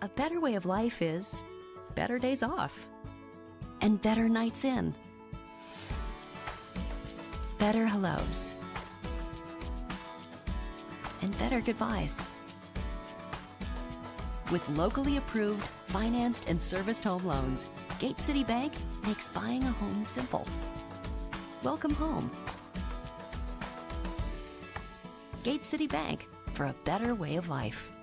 A better way of life is better days off and better nights in. Better hellos and better goodbyes. With locally approved, financed, and serviced home loans, Gate City Bank makes buying a home simple. Welcome home. Gate City Bank, for a better way of life.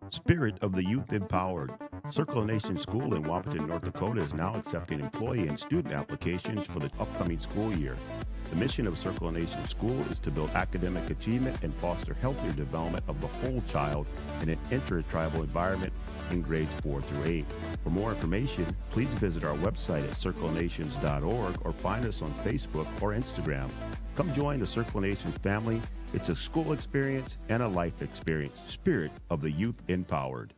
Spirit of the Youth Empowered. Circle Nation School in Wapaton, North Dakota is now accepting employee and student applications for the upcoming school year. The mission of Circle Nation School is to build academic achievement and foster healthier development of the whole child in an intertribal environment in grades 4 through 8. For more information, please visit our website at circlenations.org or find us on Facebook or Instagram. Come join the Circle Nations family. It's a school experience and a life experience. Spirit of the Youth Empowered.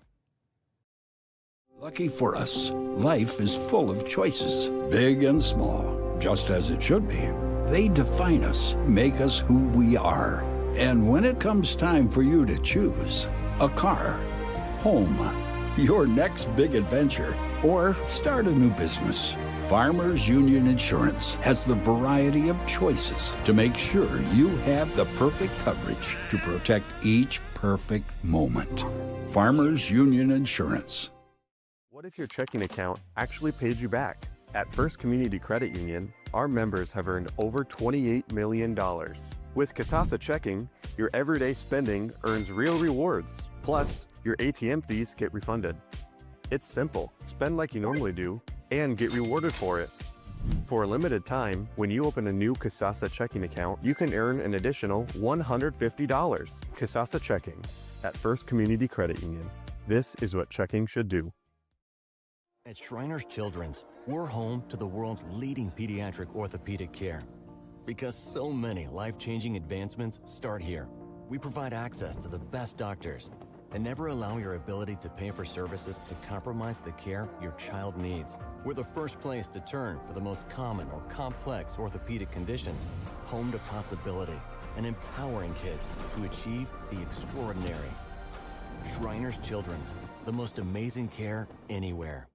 Lucky for us, life is full of choices, big and small, just as it should be. They define us, make us who we are. And when it comes time for you to choose a car, home, your next big adventure, or start a new business, Farmers Union Insurance has the variety of choices to make sure you have the perfect coverage to protect each perfect moment. Farmers Union Insurance. What if your checking account actually paid you back? At First Community Credit Union, our members have earned over $28 million. With Kasasa Checking, your everyday spending earns real rewards. Plus, your ATM fees get refunded. It's simple. Spend like you normally do and get rewarded for it. For a limited time, when you open a new Kasasa checking account, you can earn an additional $150. Kasasa Checking at First Community Credit Union. This is what checking should do. At Shriners Children's, we're home to the world's leading pediatric orthopedic care. Because so many life-changing advancements start here. We provide access to the best doctors and never allow your ability to pay for services to compromise the care your child needs. We're the first place to turn for the most common or complex orthopedic conditions, home to possibility, and empowering kids to achieve the extraordinary. Shriners Children's, the most amazing care anywhere.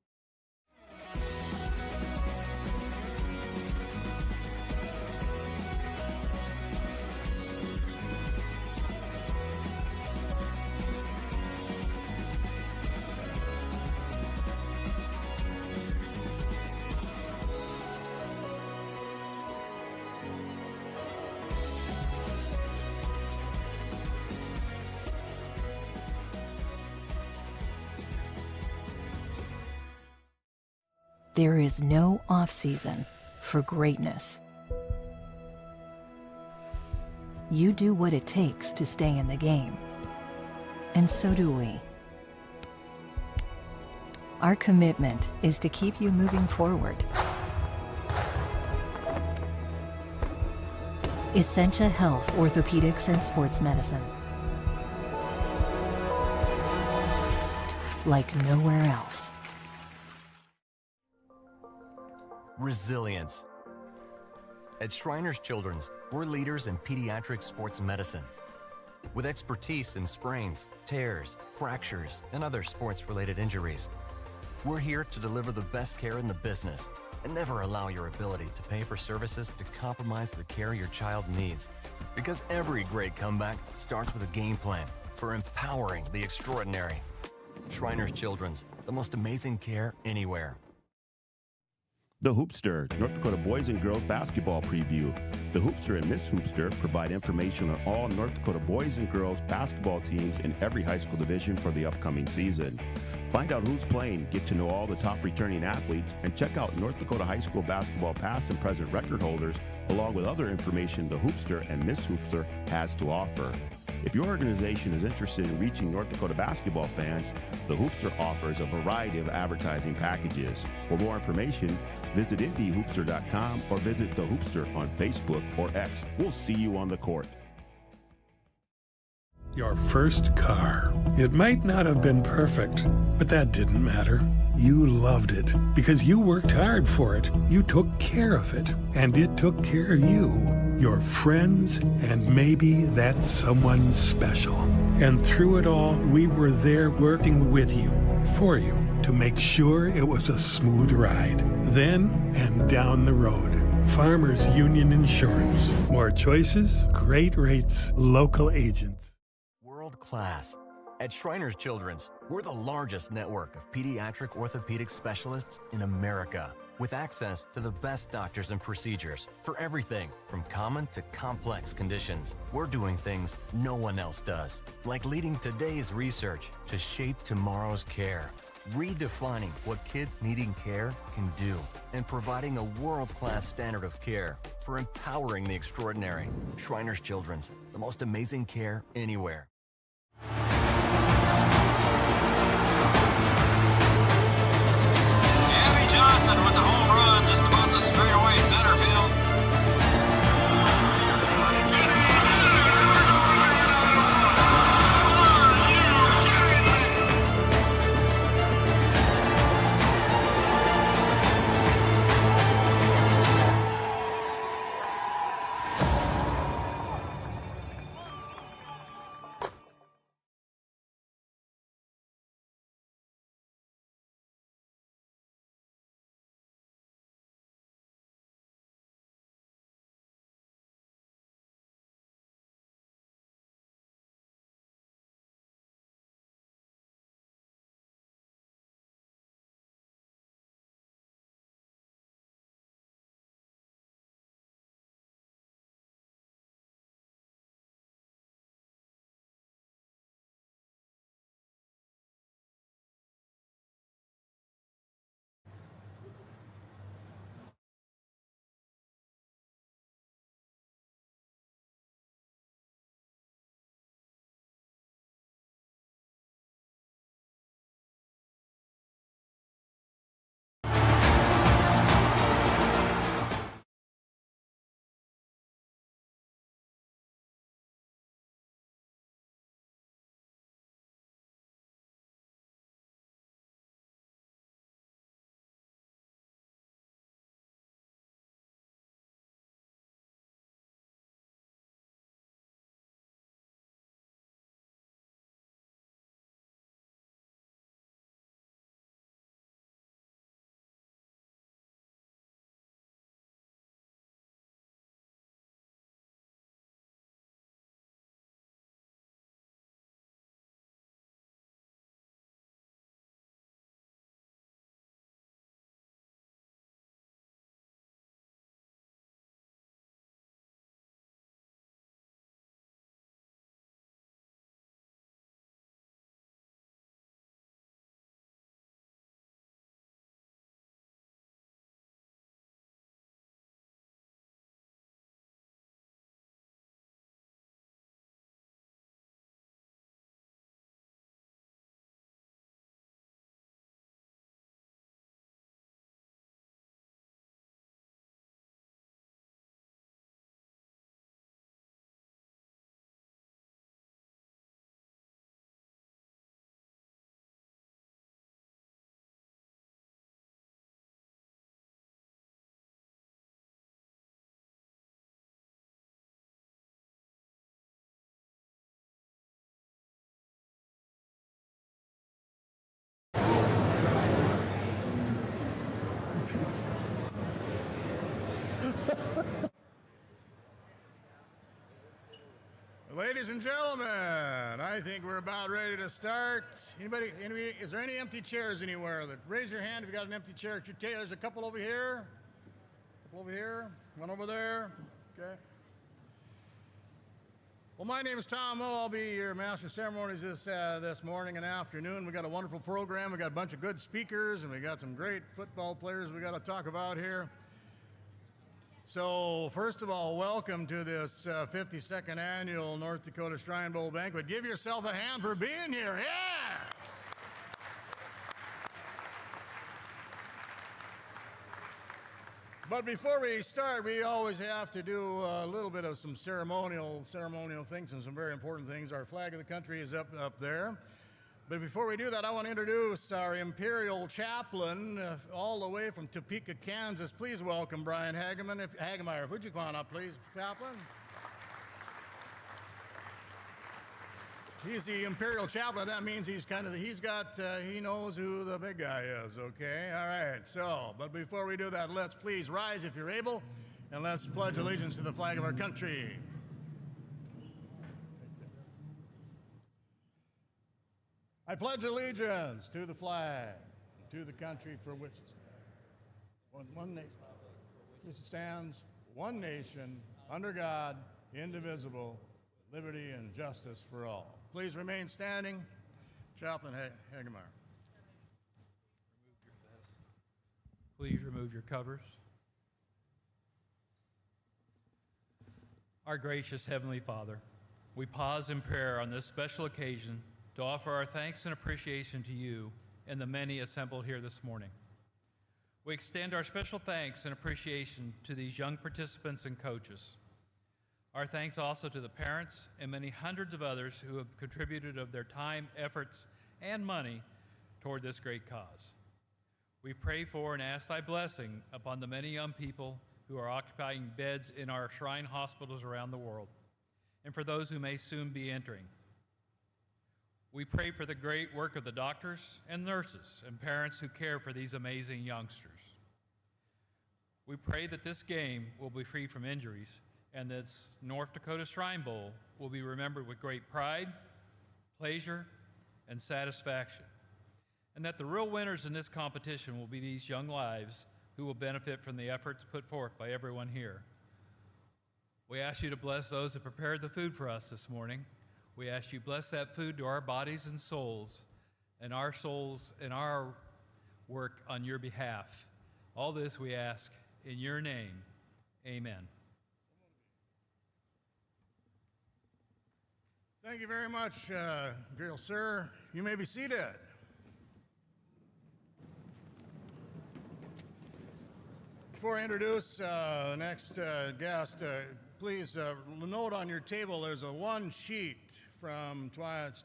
There is no off-season for greatness. You do what it takes to stay in the game. And so do we. Our commitment is to keep you moving forward. Essentia Health Orthopedics and Sports Medicine. Like nowhere else. Resilience. At Shriners Children's, we're leaders in pediatric sports medicine. With expertise in sprains, tears, fractures, and other sports-related injuries. We're here to deliver the best care in the business and never allow your ability to pay for services to compromise the care your child needs. Because every great comeback starts with a game plan for empowering the extraordinary. Shriners Children's, the most amazing care anywhere. The Hoopster, North Dakota boys and girls basketball preview. The Hoopster and Miss Hoopster provide information on all North Dakota boys and girls basketball teams in every high school division for the upcoming season. Find out who's playing, get to know all the top returning athletes, and check out North Dakota high school basketball past and present record holders, along with other information the Hoopster and Miss Hoopster has to offer. If your organization is interested in reaching North Dakota basketball fans, the Hoopster offers a variety of advertising packages. For more information, visit indiehoopster.com or visit The Hoopster on Facebook or X. We'll see you on the court. Your first car. It might not have been perfect, but that didn't matter. You loved it because you worked hard for it. You took care of it, and it took care of you. your friends, and maybe that someone special. And through it all, we were there working with you, for you, to make sure it was a smooth ride. Then and down the road. Farmers Union Insurance. More choices, great rates, local agents. World class. At Shriners Children's, we're the largest network of pediatric orthopedic specialists in America, with access to the best doctors and procedures for everything from common to complex conditions. We're doing things no one else does, like leading today's research to shape tomorrow's care, redefining what kids needing care can do, and providing a world-class standard of care for empowering the extraordinary. Shriners Children's, the most amazing care anywhere. Abby Johnson with the home run, just about to straightaway center field. Ladies and gentlemen, I think we're about ready to start. Anybody, is there any empty chairs anywhere? Raise your hand if you got an empty chair at your table. There's a couple over here. Couple over here. One over there. Okay. Well, my name is Tom Moe. I'll be your master of ceremonies this morning and afternoon. We got a wonderful program. We got a bunch of good speakers, and we got some great football players we got to talk about here. So, first of all, welcome to this 52nd annual North Dakota Shrine Bowl Banquet. Give yourself a hand for being here. Yes! But before we start, we always have to do a little bit of some ceremonial things and some very important things. Our flag of the country is up there. But before we do that, I want to introduce our Imperial Chaplain all the way from Topeka, Kansas. Please welcome Brian Hagemeyer. Would you come on up, please, Chaplain? He's the Imperial Chaplain. That means he knows who the big guy is, okay? All right, so, but before we do that, let's please rise if you're able, and let's pledge allegiance to the flag of our country. I pledge allegiance to the flag, to the country for which it stands, one nation, under God, indivisible, liberty and justice for all. Please remain standing. Chaplain Hagemeyer. Please remove your covers. Our gracious Heavenly Father, we pause in prayer on this special occasion to offer our thanks and appreciation to you and the many assembled here this morning. We extend our special thanks and appreciation to these young participants and coaches. Our thanks also to the parents and many hundreds of others who have contributed of their time, efforts, and money toward this great cause. We pray for and ask thy blessing upon the many young people who are occupying beds in our shrine hospitals around the world, and for those who may soon be entering. We pray for the great work of the doctors and nurses and parents who care for these amazing youngsters. We pray that this game will be free from injuries and this North Dakota Shrine Bowl will be remembered with great pride, pleasure, and satisfaction, and that the real winners in this competition will be these young lives who will benefit from the efforts put forth by everyone here. We ask you to bless those that prepared the food for us this morning. We ask you bless that food to our bodies and souls and our work on your behalf. All this we ask in your name. Amen. Thank you very much, Imperial Sir. You may be seated. Before I introduce the next guest, please note on your table there's a one sheet from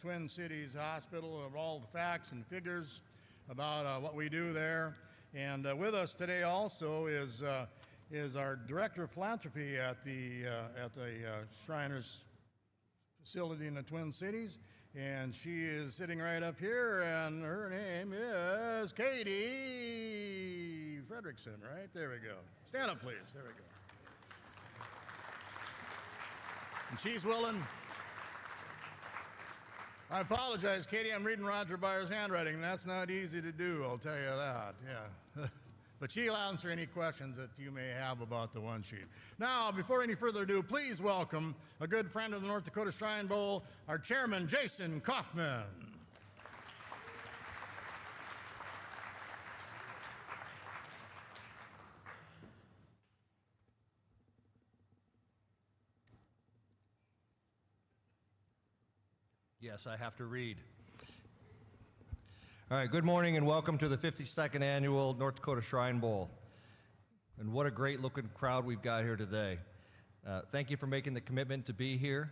Twin Cities Hospital of all the facts and figures about what we do there. And with us today also is our Director of Philanthropy at the Shriners facility in the Twin Cities. And she is sitting right up here, and her name is Katie Fredrickson, right? There we go. Stand up, please. There we go. And she's willing. I apologize, Katie. I'm reading Roger Byers' handwriting. That's not easy to do, I'll tell you that. Yeah. But she'll answer any questions that you may have about the one sheet. Now, before any further ado, please welcome a good friend of the North Dakota Shrine Bowl, our chairman, Jason Kaufman. Yes, I have to read. All right, good morning and welcome to the 52nd Annual North Dakota Shrine Bowl. And what a great looking crowd we've got here today. Thank you for making the commitment to be here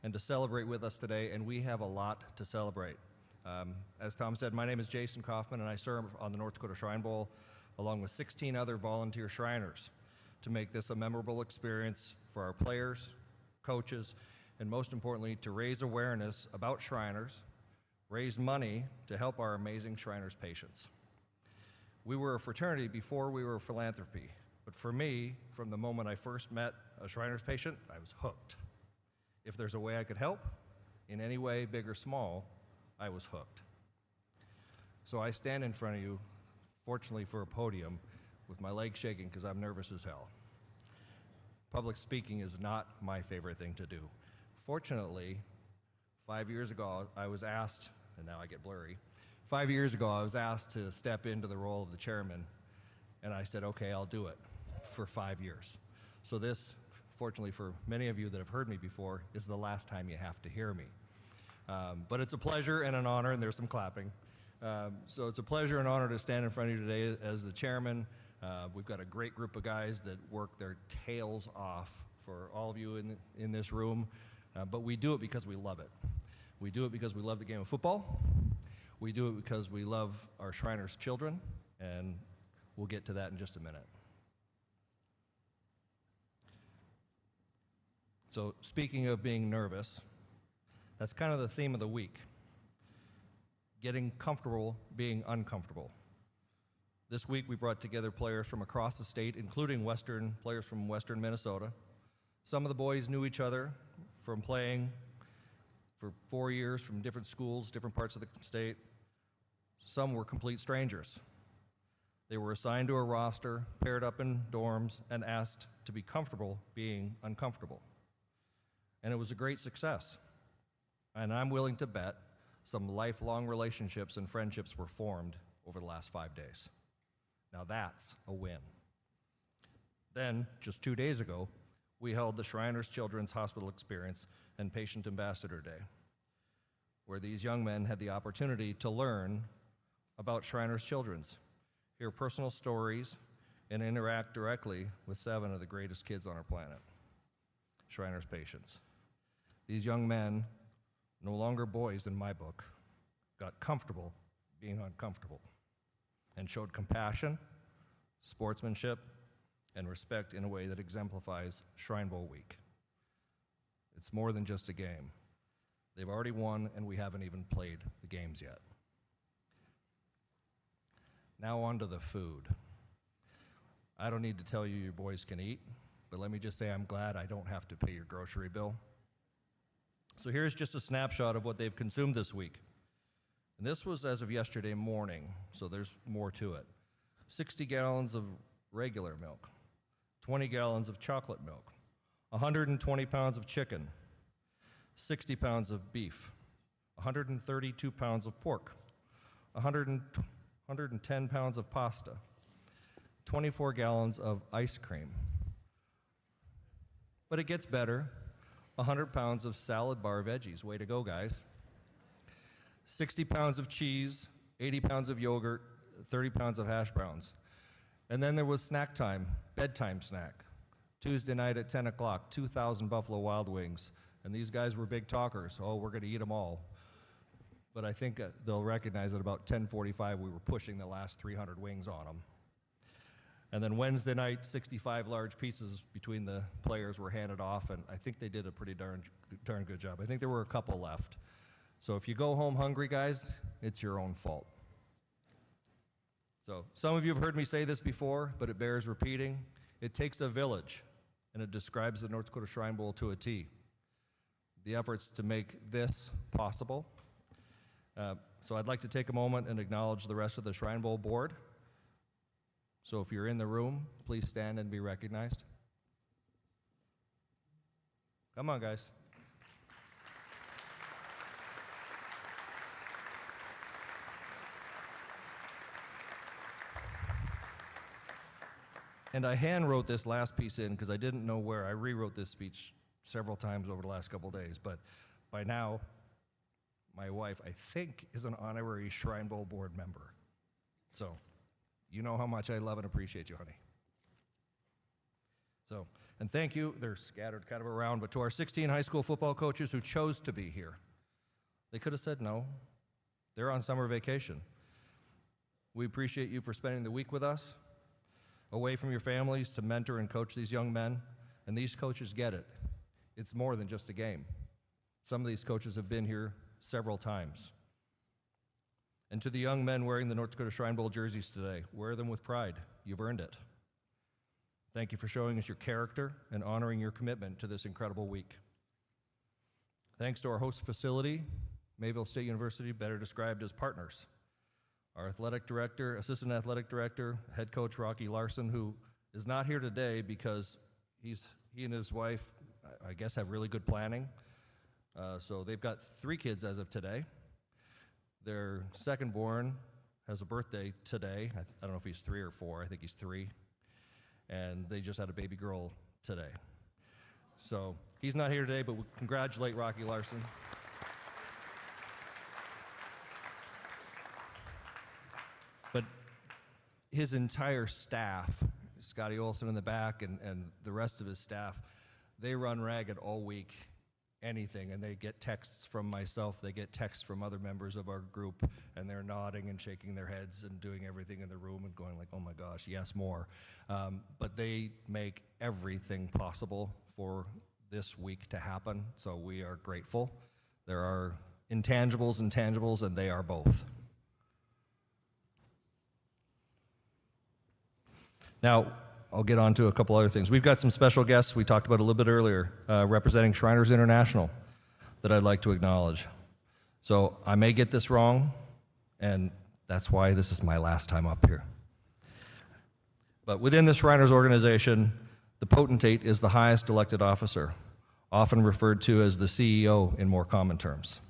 and to celebrate with us today, and we have a lot to celebrate. As Tom said, my name is Jason Kaufman, and I serve on the North Dakota Shrine Bowl along with 16 other volunteer Shriners to make this a memorable experience for our players, coaches, and most importantly, to raise awareness about Shriners, raise money to help our amazing Shriners patients. We were a fraternity before we were a philanthropy, but for me, from the moment I first met a Shriners patient, I was hooked. If there's a way I could help, in any way, big or small, I was hooked. So I stand in front of you, fortunately for a podium, with my legs shaking because I'm nervous as hell. Public speaking is not my favorite thing to do. Fortunately, 5 years ago, I was asked, and now I get blurry, 5 years ago, I was asked to step into the role of the chairman, and I said, okay, I'll do it for 5 years. So this, fortunately for many of you that have heard me before, is the last time you have to hear me. But it's a pleasure and an honor, and there's some clapping. So it's a pleasure and honor to stand in front of you today as the chairman. We've got a great group of guys that work their tails off for all of you in this room, but we do it because we love it. We do it because we love the game of football, We do it because we love our Shriners children, and we'll get to that in just a minute. So speaking of being nervous, that's kind of the theme of the week. Getting comfortable being uncomfortable. This week we brought together players from across the state, including players from western Minnesota. Some of the boys knew each other from playing for 4 years from different schools, different parts of the state. Some were complete strangers. They were assigned to a roster, paired up in dorms, and asked to be comfortable being uncomfortable. And it was a great success. And I'm willing to bet some lifelong relationships and friendships were formed over the last 5 days. Now that's a win. Then, just 2 days ago, we held the Shriners Children's Hospital Experience and Patient Ambassador Day, where these young men had the opportunity to learn about Shriners Children's, hear personal stories, and interact directly with 7 of the greatest kids on our planet, Shriners patients. These young men, no longer boys in my book, got comfortable being uncomfortable and showed compassion, sportsmanship, and respect in a way that exemplifies Shrine Bowl week. It's more than just a game. They've already won, and we haven't even played the games yet. Now on to the food. I don't need to tell you your boys can eat, but let me just say I'm glad I don't have to pay your grocery bill. So here's just a snapshot of what they've consumed this week. And this was as of yesterday morning, so there's more to it. 60 gallons of regular milk, 20 gallons of chocolate milk, 120 pounds of chicken, 60 pounds of beef, 132 pounds of pork, 110 pounds of pasta, 24 gallons of ice cream. But it gets better. 100 pounds of salad bar veggies. Way to go, guys. 60 pounds of cheese, 80 pounds of yogurt, 30 pounds of hash browns. And then there was snack time, bedtime snack. Tuesday night at 10 o'clock, 2,000 Buffalo Wild Wings. And these guys were big talkers. Oh, we're going to eat them all. But I think they'll recognize at about 10:45 we were pushing the last 300 wings on them. And then Wednesday night, 65 large pieces between the players were handed off, and I think they did a pretty darn good job. I think there were a couple left. So if you go home hungry, guys, it's your own fault. So some of you have heard me say this before, but it bears repeating. It takes a village, and it describes the North Dakota Shrine Bowl to a T. The efforts to make this possible. So I'd like to take a moment and acknowledge the rest of the Shrine Bowl board. So if you're in the room, please stand and be recognized. Come on, guys. And I hand wrote this last piece in because I didn't know where. I rewrote this speech several times over the last couple days, but by now, my wife, I think, is an honorary Shrine Bowl board member. So, you know how much I love and appreciate you, honey. So, and thank you, they're scattered kind of around, but to our 16 high school football coaches who chose to be here. They could have said no. They're on summer vacation. We appreciate you for spending the week with us, away from your families to mentor and coach these young men, and these coaches get it. It's more than just a game. Some of these coaches have been here several times. And to the young men wearing the North Dakota Shrine Bowl jerseys today, wear them with pride. You've earned it. Thank you for showing us your character and honoring your commitment to this incredible week. Thanks to our host facility, Mayville State University, better described as partners. Our athletic director, assistant athletic director, head coach Rocky Larson, who is not here today because he and his wife, I guess, have really good planning. So they've got 3 kids as of today. Their second born has a birthday today. I don't know if he's 3 or 4. I think he's 3. And they just had a baby girl today. So he's not here today, but we congratulate Rocky Larson. But his entire staff, Scotty Olson in the back and the rest of his staff, they run ragged all week anything, and they get texts from myself, they get texts from other members of our group, and they're nodding and shaking their heads and doing everything in the room and going like, oh my gosh, yes, more. But they make everything possible for this week to happen, so we are grateful. There are intangibles and tangibles, and they are both. Now, I'll get on to a couple other things. We've got some special guests we talked about a little bit earlier, representing Shriners International, that I'd like to acknowledge. So I may get this wrong, and that's why this is my last time up here. But within the Shriners organization, the potentate is the highest elected officer, often referred to as the CEO in more common terms.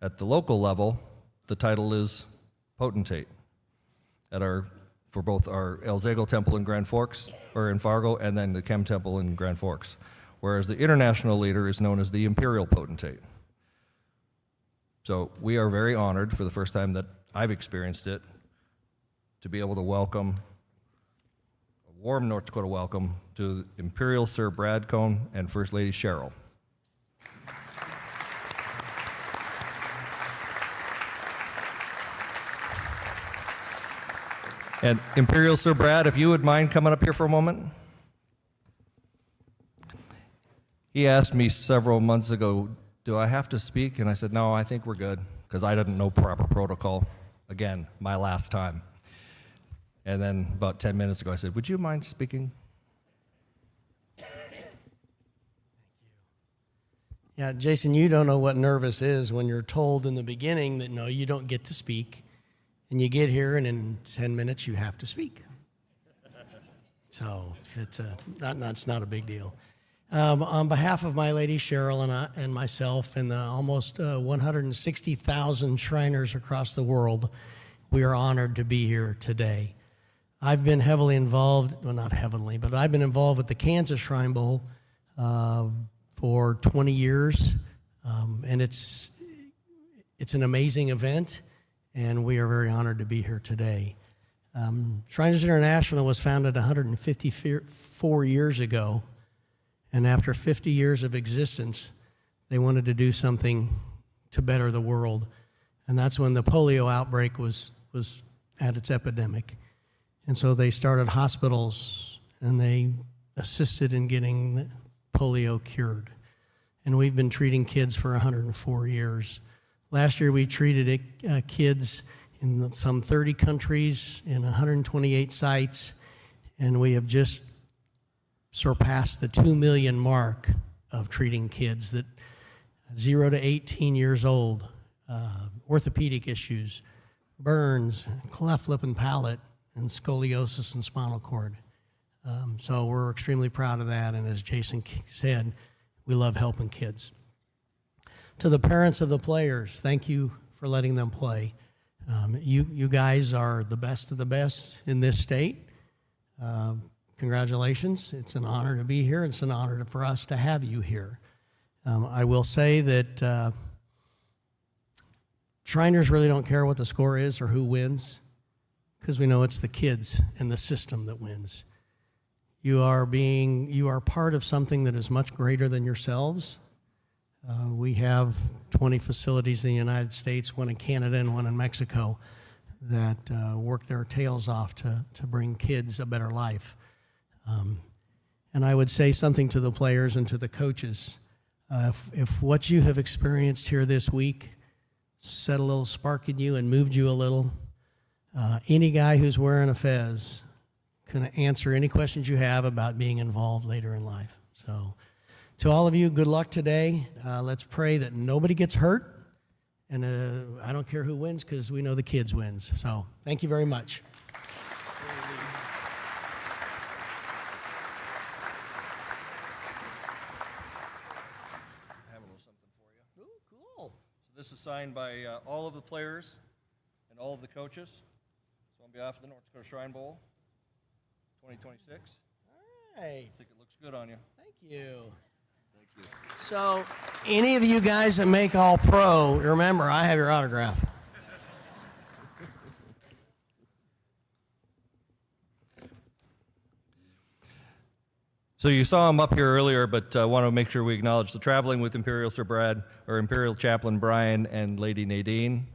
At the local level, the title is potentate. For both our El Zagel Temple in Grand Forks, or in Fargo, and then the Chem Temple in Grand Forks, whereas the international leader is known as the Imperial Potentate. So we are very honored, for the first time that I've experienced it, to be able to welcome, a warm North Dakota welcome to Imperial Sir Brad Cohn and First Lady Cheryl. And Imperial Sir Brad, if you would mind coming up here for a moment. He asked me several months ago, do I have to speak? And I said, no, I think we're good, because I didn't know proper protocol. Again, my last time. And then about 10 minutes ago, I said, would you mind speaking? Yeah, Jason, you don't know what nervous is when you're told in the beginning that, no, you don't get to speak. And you get here, and in 10 minutes, you have to speak. So it's not a big deal. On behalf of my lady Cheryl and myself and the almost 160,000 Shriners across the world, we are honored to be here today. I've been heavily involved, well, not heavily, but I've been involved with the Kansas Shrine Bowl for 20 years, and it's an amazing event. And we are very honored to be here today. Shriners International was founded 154 years ago, and after 50 years of existence, they wanted to do something to better the world. And that's when the polio outbreak was at its epidemic. And so they started hospitals, and they assisted in getting polio cured. And we've been treating kids for 104 years. Last year, we treated kids in some 30 countries, in 128 sites, and we have just surpassed the 2 million mark of treating kids that 0 to 18 years old, orthopedic issues, burns, cleft lip and palate, and scoliosis and spinal cord. So we're extremely proud of that, and as Jason said, we love helping kids. To the parents of the players, thank you for letting them play. You guys are the best of the best in this state. Congratulations. It's an honor to be here. It's an honor for us to have you here. I will say that Shriners really don't care what the score is or who wins, because we know it's the kids and the system that wins. You are part of something that is much greater than yourselves. We have 20 facilities in the United States, one in Canada and one in Mexico, that work their tails off to bring kids a better life. And I would say something to the players and to the coaches. If what you have experienced here this week set a little spark in you and moved you a little, any guy who's wearing a fez can answer any questions you have about being involved later in life. So, to all of you, good luck today. Let's pray that nobody gets hurt. And I don't care who wins, because we know the kids wins. So thank you very much. I have a little something for you. Ooh, cool. So this is signed by all of the players and all of the coaches. So on behalf of the North Dakota Shrine Bowl 2026. All right. I think it looks good on you. Thank you. So, any of you guys that make All Pro, remember, I have your autograph. So you saw him up here earlier, but I want to make sure we acknowledge the traveling with Imperial Sir Brad, or Imperial Chaplain Brian and Lady Nadine.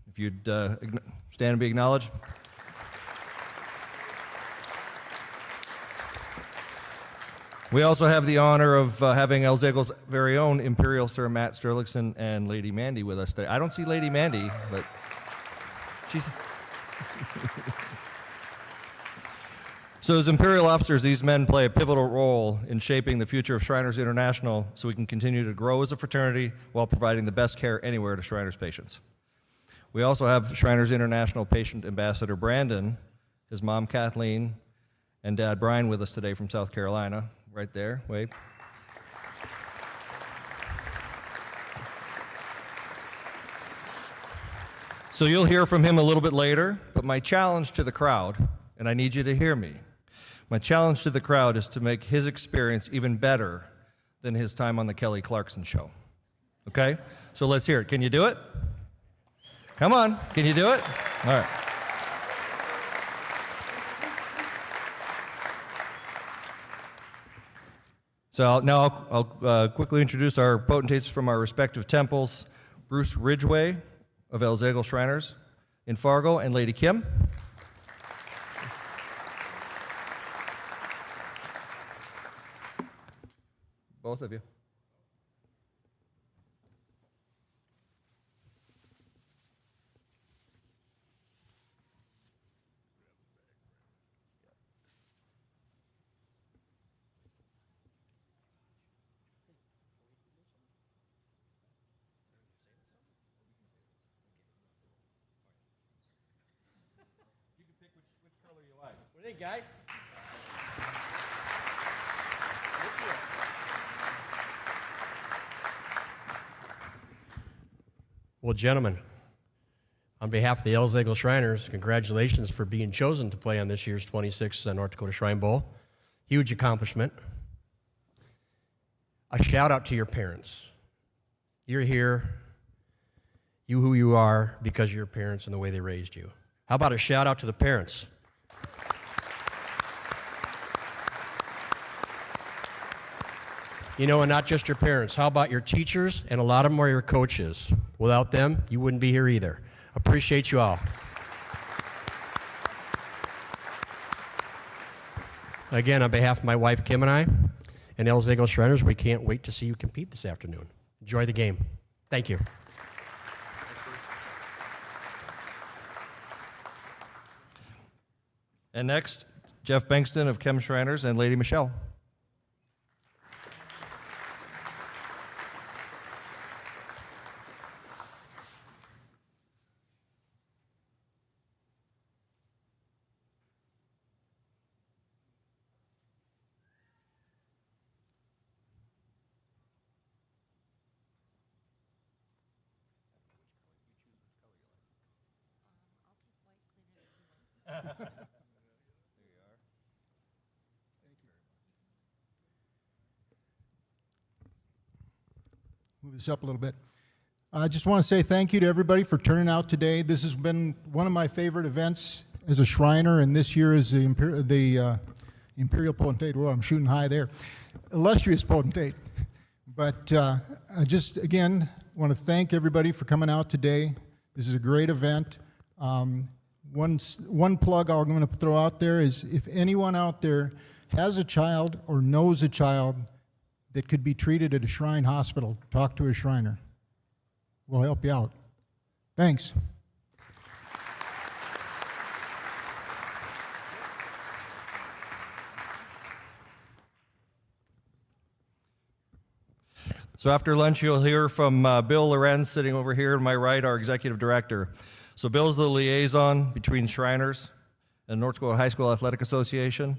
If you'd stand and be acknowledged. We also have the honor of having El Zegel's very own Imperial Sir Matt Sterlickson and Lady Mandy with us today. I don't see Lady Mandy, but she's... So as Imperial officers, these men play a pivotal role in shaping the future of Shriners International so we can continue to grow as a fraternity while providing the best care anywhere to Shriners patients. We also have Shriners International Patient Ambassador Brandon, his mom Kathleen, and Dad Brian with us today from South Carolina. Right there, wave. So you'll hear from him a little bit later, but my challenge to the crowd, and I need you to hear me, my challenge to the crowd is to make his experience even better than his time on the Kelly Clarkson show. Okay? So let's hear it. Can you do it? Come on. Can you do it? All right. So now I'll quickly introduce our potentates from our respective temples, Bruce Ridgway of El Zegel Shriners in Fargo, and Lady Kim. Both of you. What do you think, guys? Well, gentlemen, on behalf of the El Zegel Shriners, congratulations for being chosen to play on this year's 26th North Dakota Shrine Bowl. Huge accomplishment. A shout out to your parents. You're here, you who you are, because of your parents and the way they raised you. How about a shout out to the parents? You know, and not just your parents. How about your teachers? And a lot of them are your coaches. Without them, you wouldn't be here either. Appreciate you all. Again, on behalf of my wife, Kim, and I, and El Zegel Shriners, we can't wait to see you compete this afternoon. Enjoy the game. Thank you. And next, Jeff Bankston of Chem Shriners and Lady Michelle. Move this up a little bit. I just want to say thank you to everybody for turning out today. This has been one of my favorite events as a Shriner, and this year is the Imperial Potentate. Well, I'm shooting high there. Illustrious Potentate. But I just, again, want to thank everybody for coming out today. This is a great event. One plug I'm going to throw out there is if anyone out there has a child or knows a child that could be treated at a Shrine hospital, talk to a Shriner. We'll help you out. Thanks. So after lunch, you'll hear from Bill Lorenz, sitting over here to my right, our executive director. So Bill's the liaison between Shriners and North Dakota High School Athletic Association.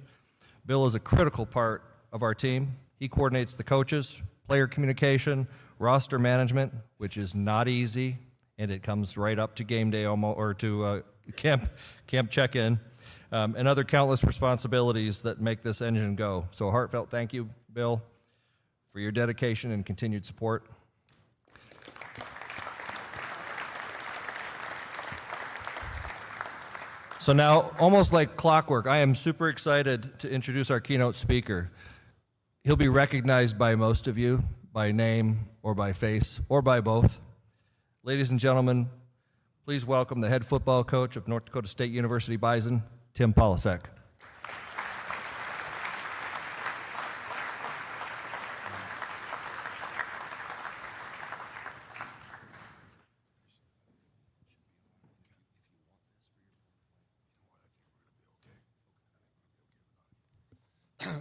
Bill is a critical part of our team. He coordinates the coaches, player communication, roster management, which is not easy, and it comes right up to game day or to camp check-in, and other countless responsibilities that make this engine go. So a heartfelt thank you, Bill, for your dedication and continued support. So now, almost like clockwork, I am super excited to introduce our keynote speaker. He'll be recognized by most of you, by name or by face, or by both. Ladies and gentlemen, please welcome the head football coach of North Dakota State University Bison, Tim Polasek.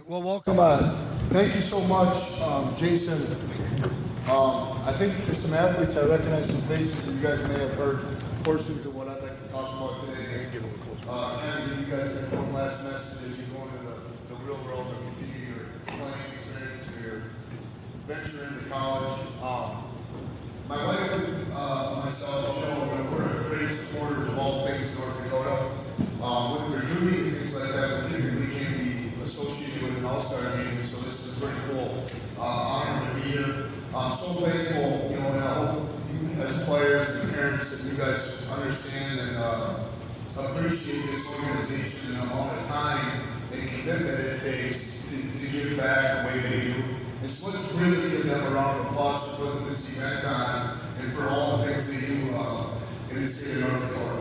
Well, welcome. Thank you so much, Jason. I think for some athletes, I recognize some faces, and you guys may have heard portions of what I'd like to talk about today. Kind of give you guys one last message as you go into the real world and continue your playing experience or your venture into college. My wife and myself, we're great supporters of all things North Dakota. With recruiting and things like that, we typically can't be associated with an all-star game, so this is a pretty cool honor to be here. I'm so thankful, and I hope you as players and parents that you guys understand and appreciate this organization and the amount of time and commitment it takes to give back the way they do. And so let's really give them a round of applause for putting this event on and for all the things they do in the state of North Dakota.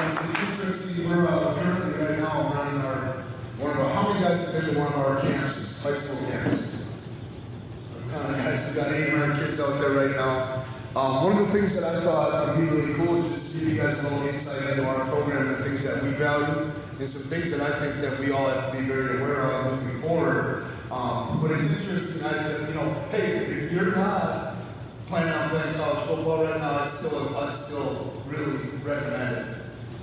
It's interesting, we're currently right now running how many guys have been to one of our camps, high school camps? A ton of guys, we've got 800 kids out there right now. One of the things that I thought would be really cool is just to give you guys a little insight into our program and the things that we value and some things that I think that we all have to be very aware of moving forward. But it's interesting, hey, if you're not planning on playing college football right now, I'd still really recommend it.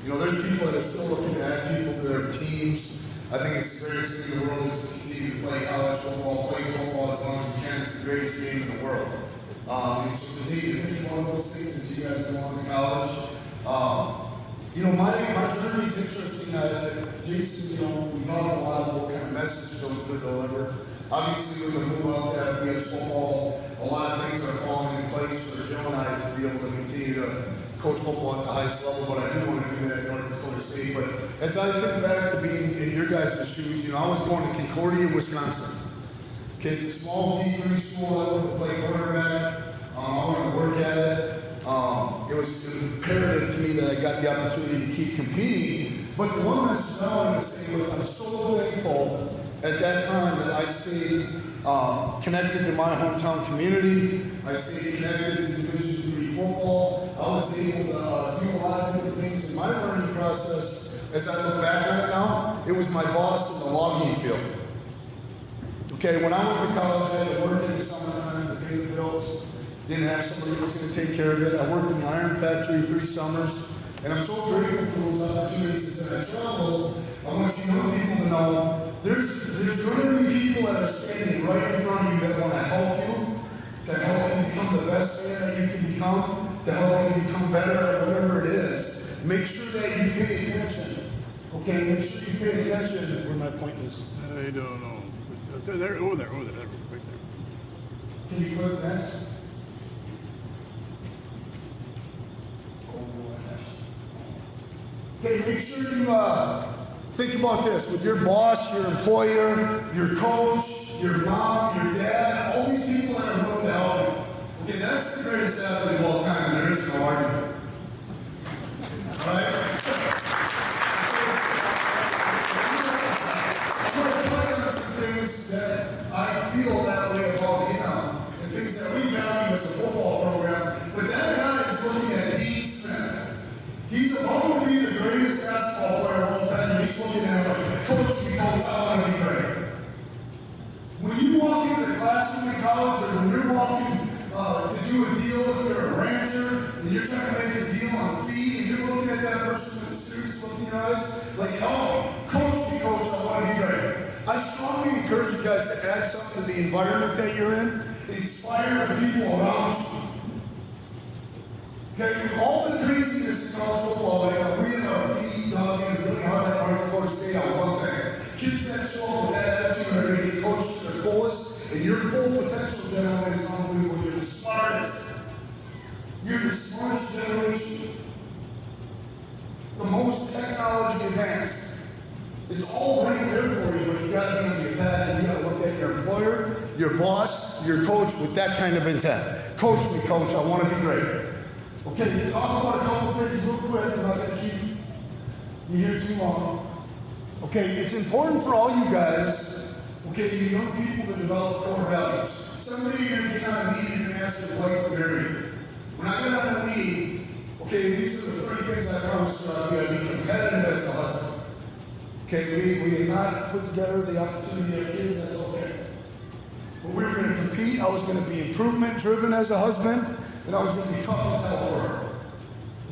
There's people that are still looking to add people to their teams. I think it's the greatest thing in the world is to continue to play college football, play football as long as you can. It's the greatest game in the world. And so continue to think about those things as you guys go on to college. My journey is interesting. Jason, we talk a lot about what kind of message we deliver. Obviously, with the move up to FBS football, a lot of things are falling in place for Joe and I to be able to continue to coach football at the highest level, but I do want to do that at North Dakota State. But as I think back to being in your guys' shoes, I was going to Concordia, Wisconsin. Okay, it's a small D3 school. I wanted to play quarterback. I wanted to work at it. It was imperative to me that I got the opportunity to keep competing. But the one message I wanted to say was I'm so thankful at that time that I stayed connected to my hometown community. I stayed connected to Division III football. I was able to do a lot of different things in my learning process. As I look back on it now, it was my boss in the logging field. Okay, when I went to college, I had to work in the summertime to pay the bills. Didn't have somebody who was going to take care of it. I worked in the iron factory 3 summers. And I'm so grateful for those opportunities that I traveled. I want you people to know there's going to be people that are standing right in front of you that want to help you become the best man that you can become, to help you become better at whatever it is. Make sure that you pay attention. Okay, make sure you pay attention. Where my point is? I don't know. Over there, right there. Can you click next? Okay, make sure you think about this with your boss, your employer, your coach, your mom, your dad, all these people that are willing to help you. Okay, that's the greatest athlete of all time, and there is no argument. All right? I'm going to touch on some things that I feel that way about him, and things that we value as a football program, but that guy is looking at Dean Smith. He's about to be the greatest basketball player of all time, and he's looking at like, Coach, I want to be great. When you walk into the classroom in college, or when you're walking to do a deal, if you're a rancher, and you're trying to make a deal on feed, and you're looking at that person with the students looking in your eyes, like, oh, Coach, I want to be great. I strongly encourage you guys to add something to the environment that you're in, inspire the people around you. Okay, all the craziness in college football right now, we are feet dogging really hard at North Dakota State on one thing. Kids that show up with that attitude are going to get coached to their fullest, and your full potential, gentlemen, is unbelievable. bless your coach with that kind of intent. Coach me, coach, I want to be great. Okay, talk about a couple things real quick. I'm not going to keep you here too long. Okay, it's important for all you guys, okay, you young people to develop core values. Someday you're going to get on a knee and you're going to ask your wife to marry you. When I get on a knee, okay, these are the 3 things I promised her. I'm going to be competitive as a husband. Okay, we have not put together the opportunity to have kids, that's okay. But we were going to compete, I was going to be improvement driven as a husband, and I was going to be tough as hell for her.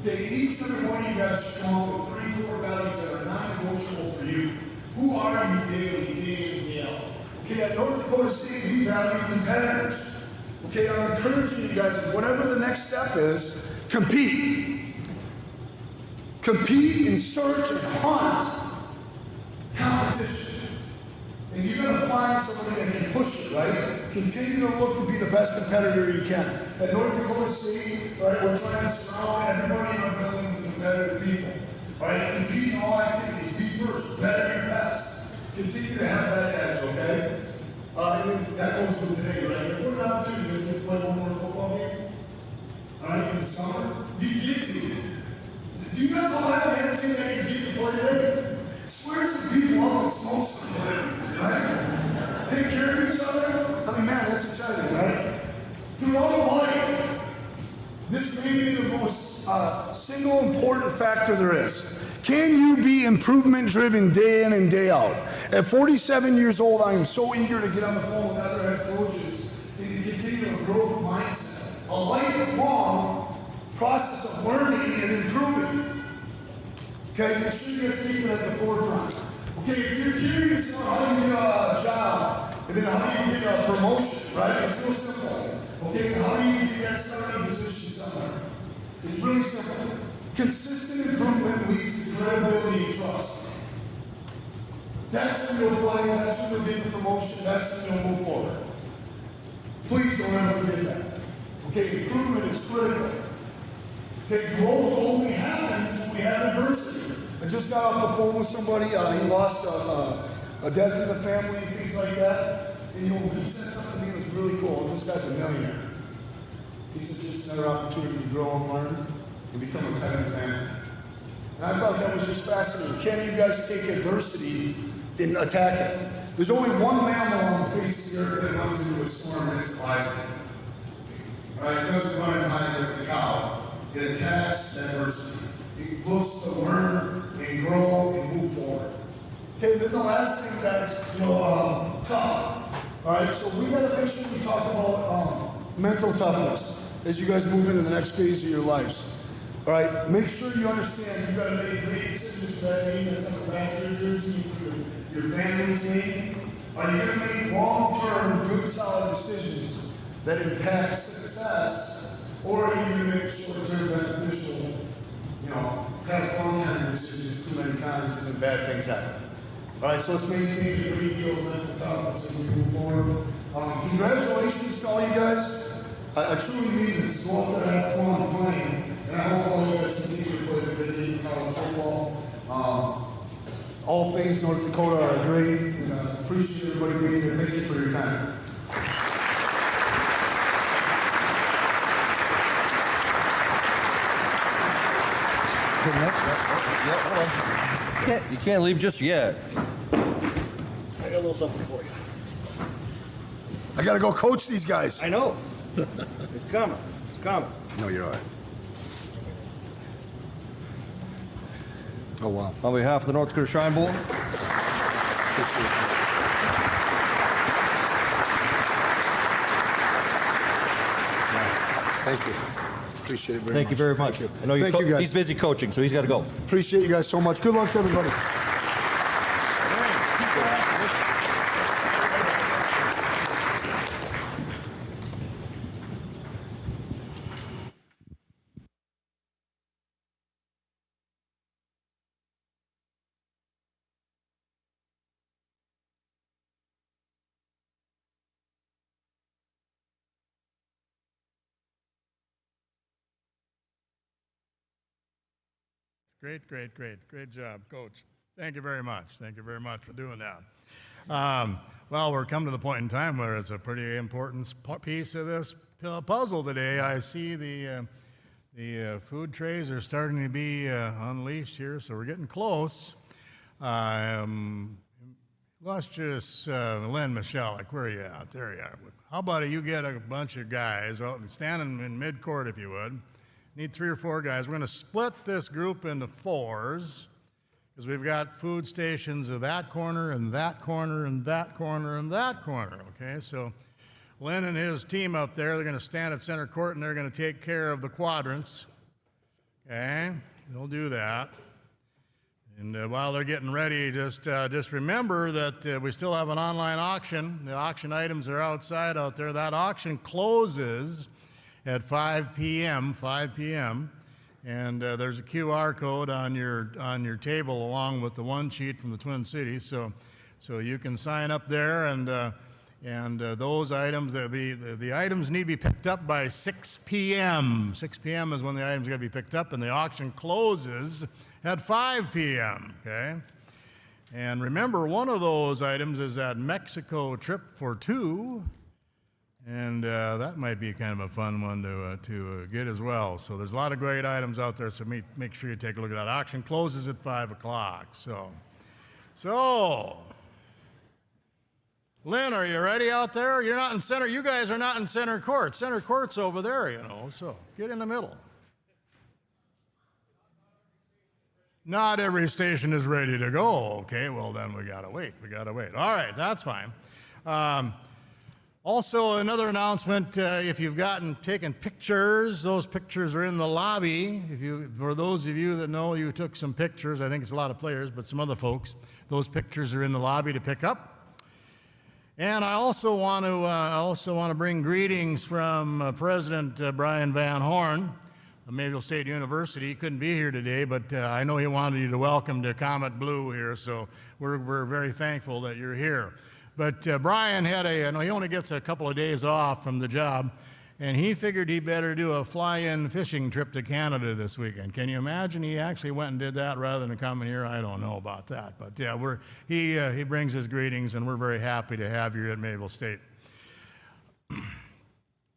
Okay, each and every one of you guys should come up with 3 core values that are non-negotiable for you. Who are you daily, day in, day out? Okay, at North Dakota State, we value competitors. Okay, I'm encouraging you guys, whatever the next step is, compete. Compete and search and hunt competition. And you're going to find somebody that can push you, right? Continue to look to be the best competitor you can. At North Dakota State, right, we're trying to surround everybody in our building with competitive people. All right, compete in all activities. Be first, better your best. Continue to have that edge, okay? And then that goes with today, right? Like, what an opportunity is to play one more football game? All right, in the summer? You get to. Do you guys all have the attitude that you get to play today? Swear some people up and smoke some, right? Take care of each other. I mean, man, that's exciting, right? Throughout life, this may be the most single important factor there is. Can you be improvement driven day in and day out? At 47 years old, I am so eager to get on the phone with other head coaches and to continue a growth mindset. A lifelong process of learning and improving. Okay, make sure you guys keep it at the forefront. Okay, if you're curious about how you get a job and then how you get a promotion, right? It's real simple. Okay, how do you get that starting position somewhere? It's really simple. Consistent improvement leads to credibility and trust. That's when you'll play, that's when you'll get the promotion, that's when you'll move forward. Please don't ever forget that. Okay, improvement is critical. Okay, growth only happens when we have adversity. I just got off the phone with somebody, he lost a death in the family, things like that. And he said something to me that was really cool. And this guy's a millionaire. He said, just another opportunity to grow and learn and become a tight family. And I thought that was just fascinating. Can you guys take adversity and attack it? There's only one mammal on the face of the earth that runs into a storm, and it's bison. All right, it doesn't run and hide like the cow. It attacks adversity. It looks to learn and grow and move forward. Okay, then the last thing, guys, tough. All right, so we got to make sure we talk about mental toughness as you guys move into the next phase of your lives. All right, make sure you understand you got to make great decisions for that name that's on the back of your jersey, for your family's name. Are you going to make long-term, good, solid decisions that impact success, or are you going to make short-term, beneficial, have fun kind of decisions too many times and then bad things happen? All right, so let's maintain a great deal of mental toughness as we move forward. Congratulations to all you guys. I truly mean this. Go out there and have fun playing. And I hope all you guys continue to play the great game of college football. All things North Dakota are great. And I appreciate everybody being here. Thank you for your time. You can't leave just yet. I got a little something for you. I got to go coach these guys. I know. It's coming. It's coming. No, you're all right. Oh, wow. On behalf of the North Dakota Shrine Bowl. Thank you. Appreciate it very much. Thank you very much. Thank you. I know Thank you guys. He's busy coaching, so he's got to go. Appreciate you guys so much. Good luck to everybody. Great job, Coach. Thank you very much. Thank you very much for doing that. Well, we're come to the point in time where it's a pretty important piece of this puzzle today. I see the food trays are starting to be unleashed here, so we're getting close. Illustrious Lynn Michalik, where are you at? There you are. How about you get a bunch of guys out and standing in mid-court, if you would. Need 3 or 4 guys. We're going to split this group into 4s because we've got food stations of that corner and that corner and that corner and that corner, okay? So Lynn and his team up there, they're going to stand at center court and they're going to take care of the quadrants, okay? They'll do that. And while they're getting ready, just remember that we still have an online auction. The auction items are outside out there. That auction closes at 5 p.m., and there's a QR code on your table along with the one sheet from the Twin Cities, so you can sign up there, and those items, the items need to be picked up by 6 p.m. 6 p.m. is when the items got to be picked up, and the auction closes at 5 p.m., okay? And remember, one of those items is that Mexico trip for 2, and that might be kind of a fun one to get as well. So there's a lot of great items out there, so make sure you take a look at that. Auction closes at 5 o'clock, so Lynn, are you ready out there? You're not in center. You guys are not in center court. Center court's over there, so get in the middle. Not every station is ready to go. Okay, well then we gotta wait. All right, that's fine. Also, another announcement: if you've taken pictures, those pictures are in the lobby. For those of you that know you took some pictures, I think it's a lot of players, but some other folks, those pictures are in the lobby to pick up. And I also want to bring greetings from President Brian Van Horn of Mayville State University. He couldn't be here today, but I know he wanted you to welcome to Comet Blue here, so we're very thankful that you're here. But Brian I know he only gets a couple of days off from the job, and he figured he better do a fly-in fishing trip to Canada this weekend. Can you imagine? He actually went and did that rather than coming here. I don't know about that, but yeah, he brings his greetings, and we're very happy to have you at Mayville State.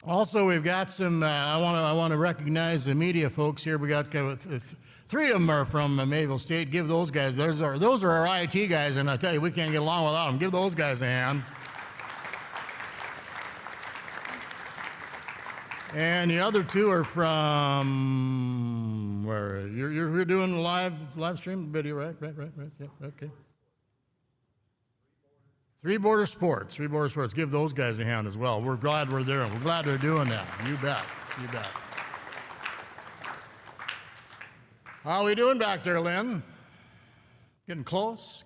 Also, we've got some. I want to recognize the media folks here. We got 3 of them are from Mayville State. Give those guys. Those are our IT guys, and I tell you, we can't get along without them. Give those guys a hand. And the other 2 are from where? You're doing the live stream video, right? Yeah, okay. Three Border Sports. Give those guys a hand as well. We're glad we're there. We're glad they're doing that. You bet. How are we doing back there, Lynn? Getting close?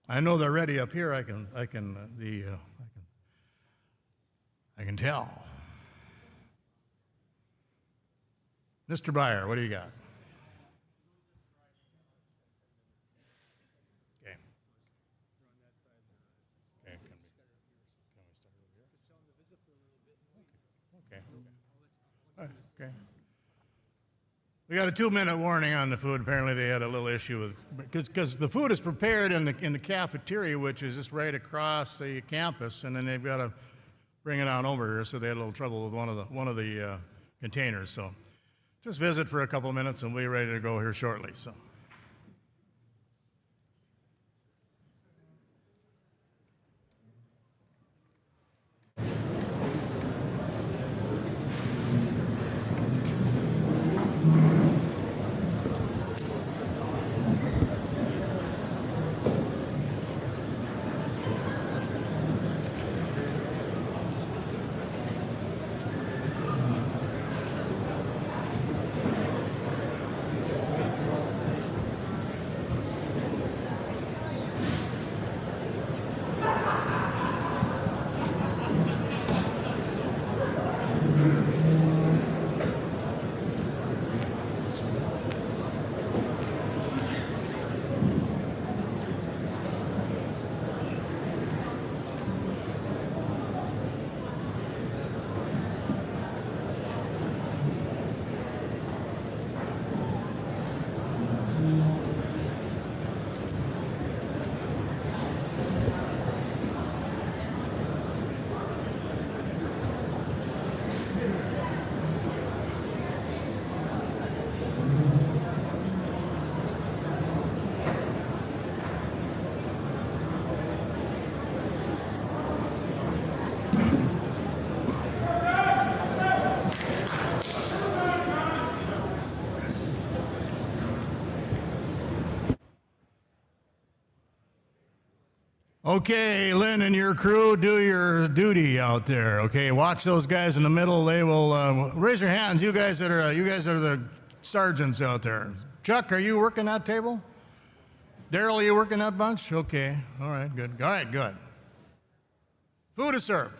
I know they're ready up here. I can tell. Mr. Byer, what do you got? Okay. Can we start over here? Okay. We got a 2-minute warning on the food. Apparently they had a little issue with, because the food is prepared in the cafeteria, which is just right across the campus, and then they've got to bring it on over here, so they had a little trouble with one of the containers. So just visit for a couple of minutes, and we'll be ready to go here shortly. So. Okay, Lynn and your crew, do your duty out there. Okay, watch those guys in the middle. They will raise your hands. You guys that are the sergeants out there. Chuck, are you working that table? Daryl, are you working that bunch? Okay, all right, good. All right, good. Food is served.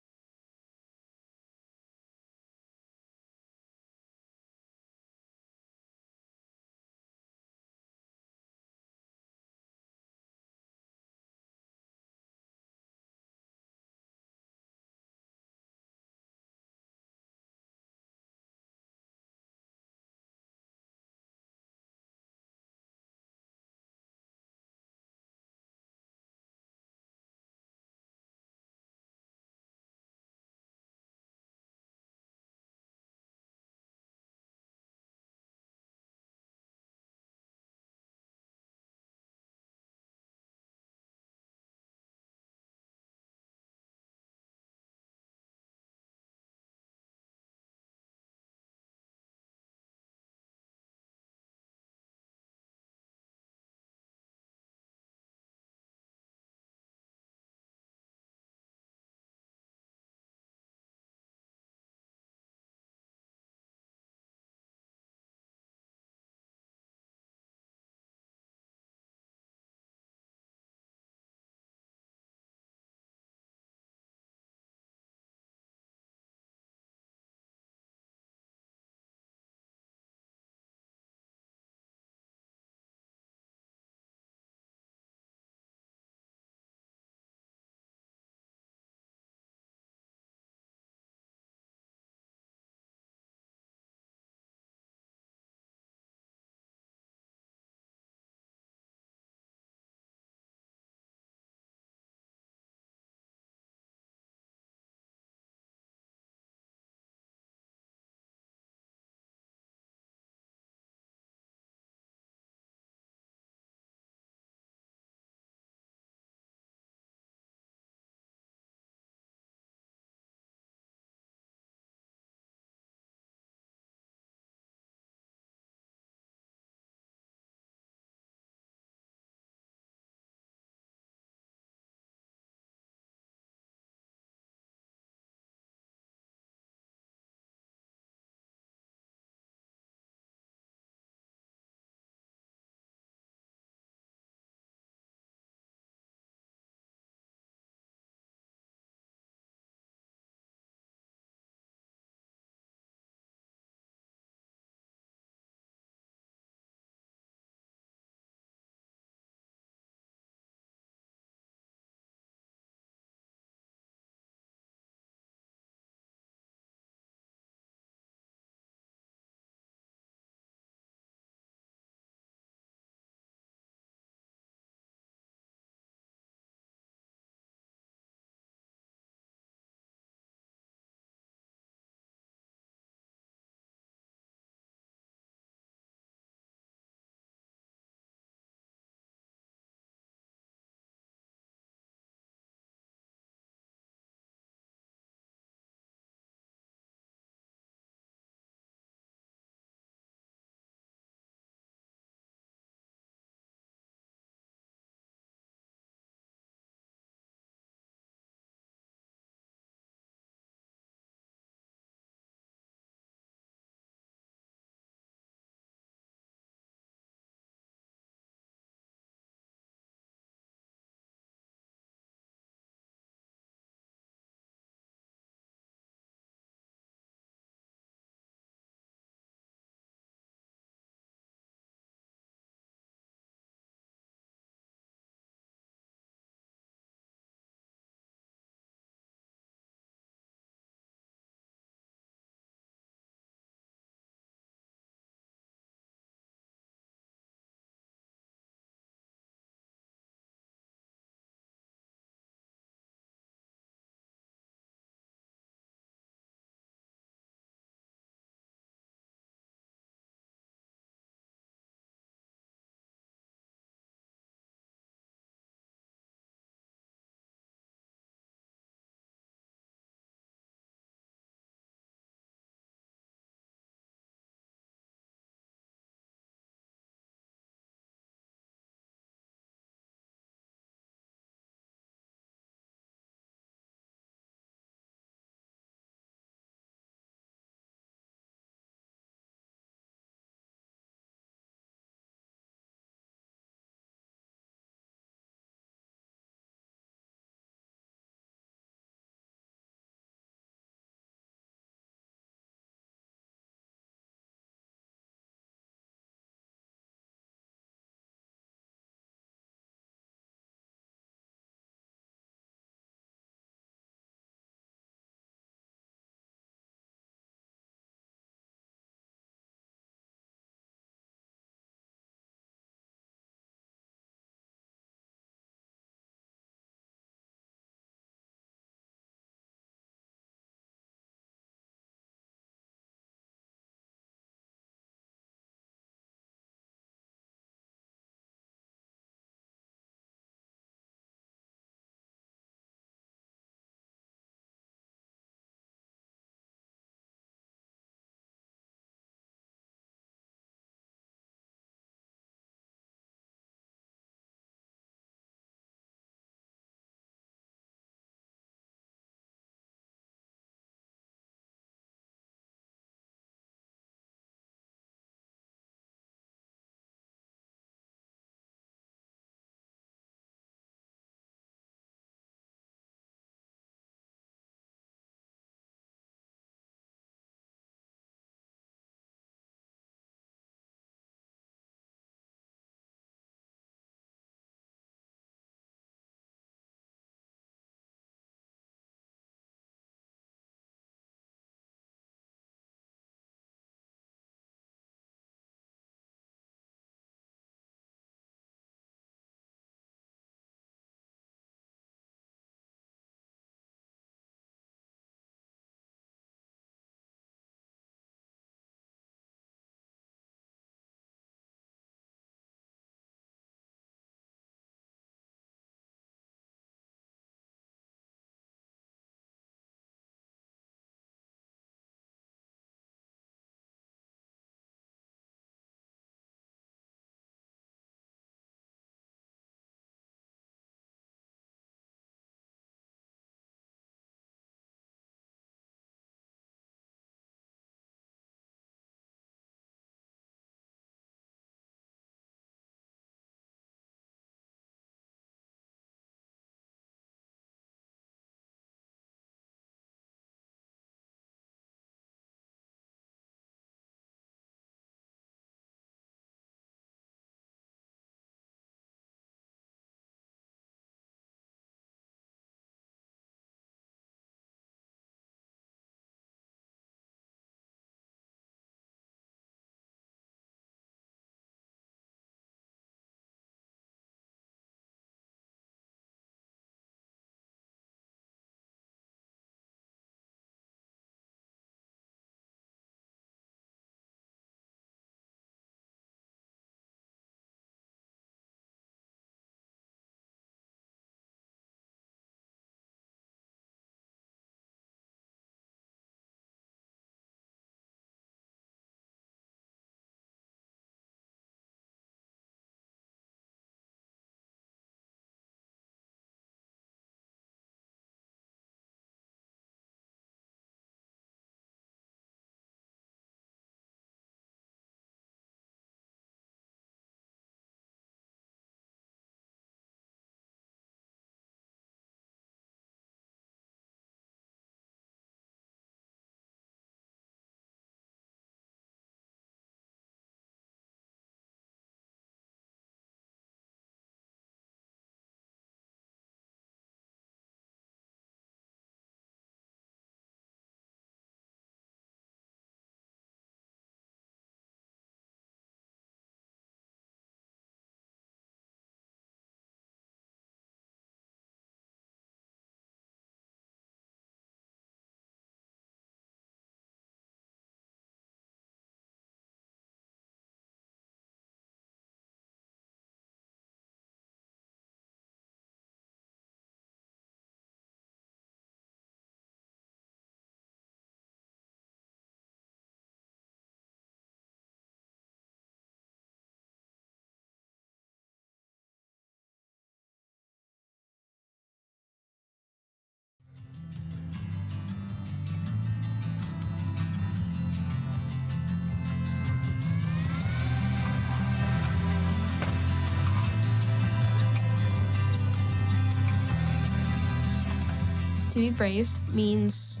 To be brave means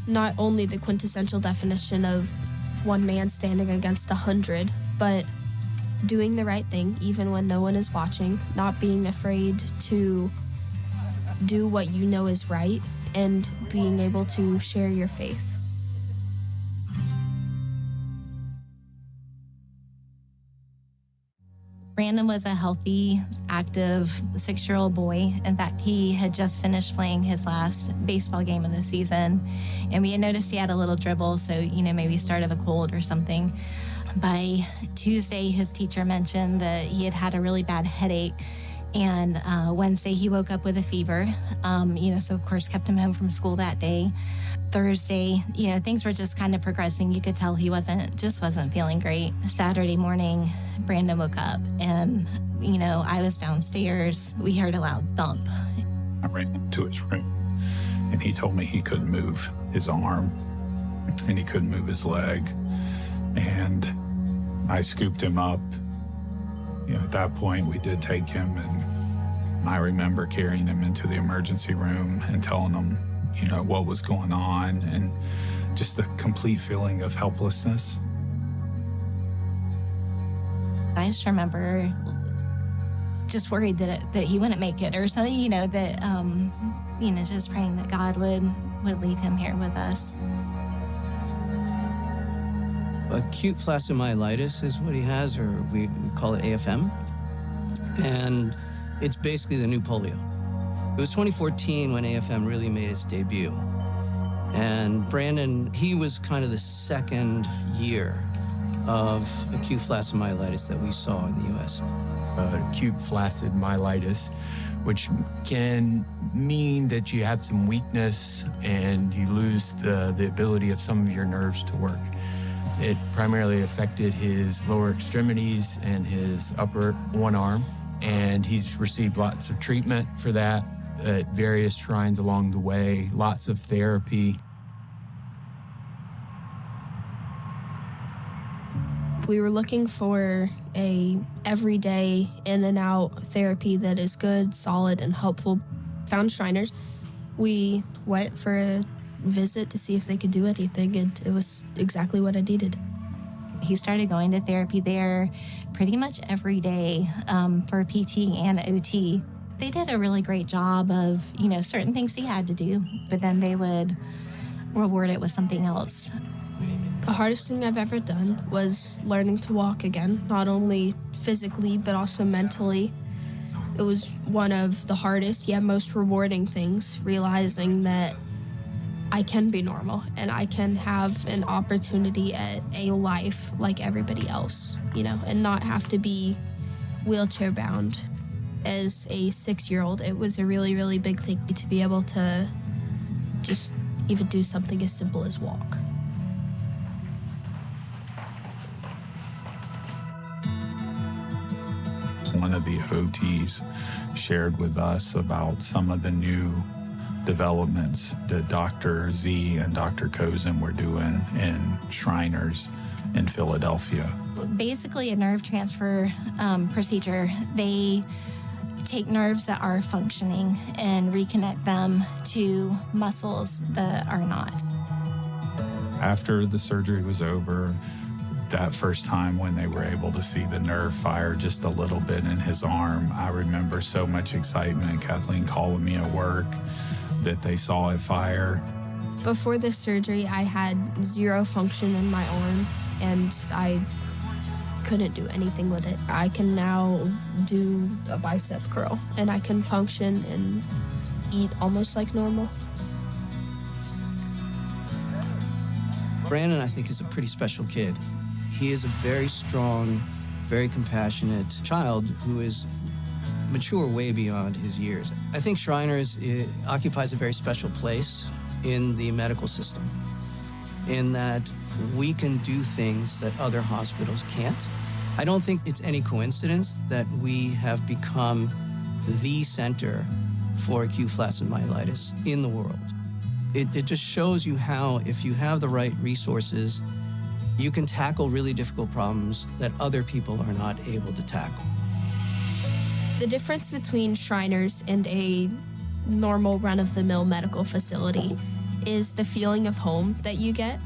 not only the quintessential definition of one man standing against 100, but doing the right thing even when no one is watching, not being afraid to do what you know is right, and being able to share your faith. Brandon was a healthy, active 6-year-old boy. In fact, he had just finished playing his last baseball game of the season, and we had noticed he had a little dribble, so, maybe start of a cold or something. By Tuesday, his teacher mentioned that he had had a really bad headache, and Wednesday he woke up with a fever, so of course kept him home from school that day. Thursday, things were just kind of progressing. You could tell he wasn't feeling great. Saturday morning, Brandon woke up and, I was downstairs. We heard a loud thump. I ran into his room and he told me he couldn't move his arm and he couldn't move his leg. And I scooped him up. At that point, we did take him, and I remember carrying him into the emergency room and telling him, what was going on, and just a complete feeling of helplessness. I just remember just worried that he wouldn't make it or something, just praying that God would leave him here with us. Acute flaccid myelitis is what he has, or we call it AFM. And it's basically the new polio. It was 2014 when AFM really made its debut. And Brandon, he was kind of the second year of acute flaccid myelitis that we saw in the U.S. Acute flaccid myelitis, which can mean that you have some weakness and you lose the ability of some of your nerves to work. It primarily affected his lower extremities and his upper one arm, and he's received lots of treatment for that at various shrines along the way, lots of therapy. We were looking for a everyday in and out therapy that is good, solid, and helpful. Found Shriners. We went for a visit to see if they could do anything, and it was exactly what I needed. He started going to therapy there pretty much every day for PT and OT. They did a really great job of, certain things he had to do, but then they would reward it with something else. The hardest thing I've ever done was learning to walk again, not only physically, but also mentally. It was one of the hardest, yet most rewarding things, realizing that I can be normal and I can have an opportunity at a life like everybody else, and not have to be wheelchair bound. As a 6-year-old, it was a really, really big thing to be able to just even do something as simple as walk. One of the OTs shared with us about some of the new developments that Dr. Z and Dr. Kozin were doing in Shriners in Philadelphia. Basically a nerve transfer procedure. They take nerves that are functioning and reconnect them to muscles that are not. After the surgery was over, that first time when they were able to see the nerve fire just a little bit in his arm, I remember so much excitement. Kathleen calling me at work that they saw it fire. Before the surgery, I had zero function in my arm, and I couldn't do anything with it. I can now do a bicep curl, and I can function and eat almost like normal. Brandon, I think, is a pretty special kid. He is a very strong, very compassionate child who is mature way beyond his years. I think Shriners occupies a very special place in the medical system, in that we can do things that other hospitals can't. I don't think it's any coincidence that we have become the center for acute flaccid myelitis in the world. It just shows you how, if you have the right resources, you can tackle really difficult problems that other people are not able to tackle. The difference between Shriners and a normal run-of-the-mill medical facility is the feeling of home that you get.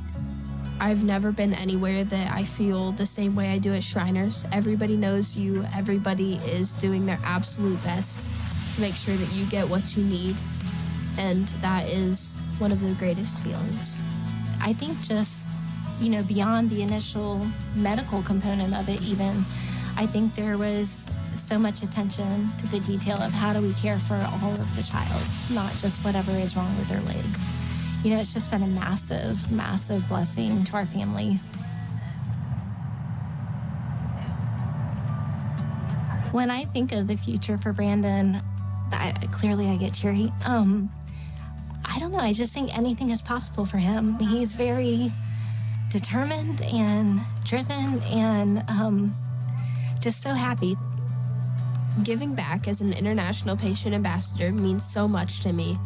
I've never been anywhere that I feel the same way I do at Shriners. Everybody knows you. Everybody is doing their absolute best to make sure that you get what you need. And that is one of the greatest feelings. I think just, beyond the initial medical component of it even, I think there was so much attention to the detail of how do we care for all of the child, not just whatever is wrong with their leg. It's just been a massive, massive blessing to our family. When I think of the future for Brandon, clearly I get teary. I don't know, I just think anything is possible for him. He's very determined and driven and just so happy. Giving back as an international patient ambassador means so much to me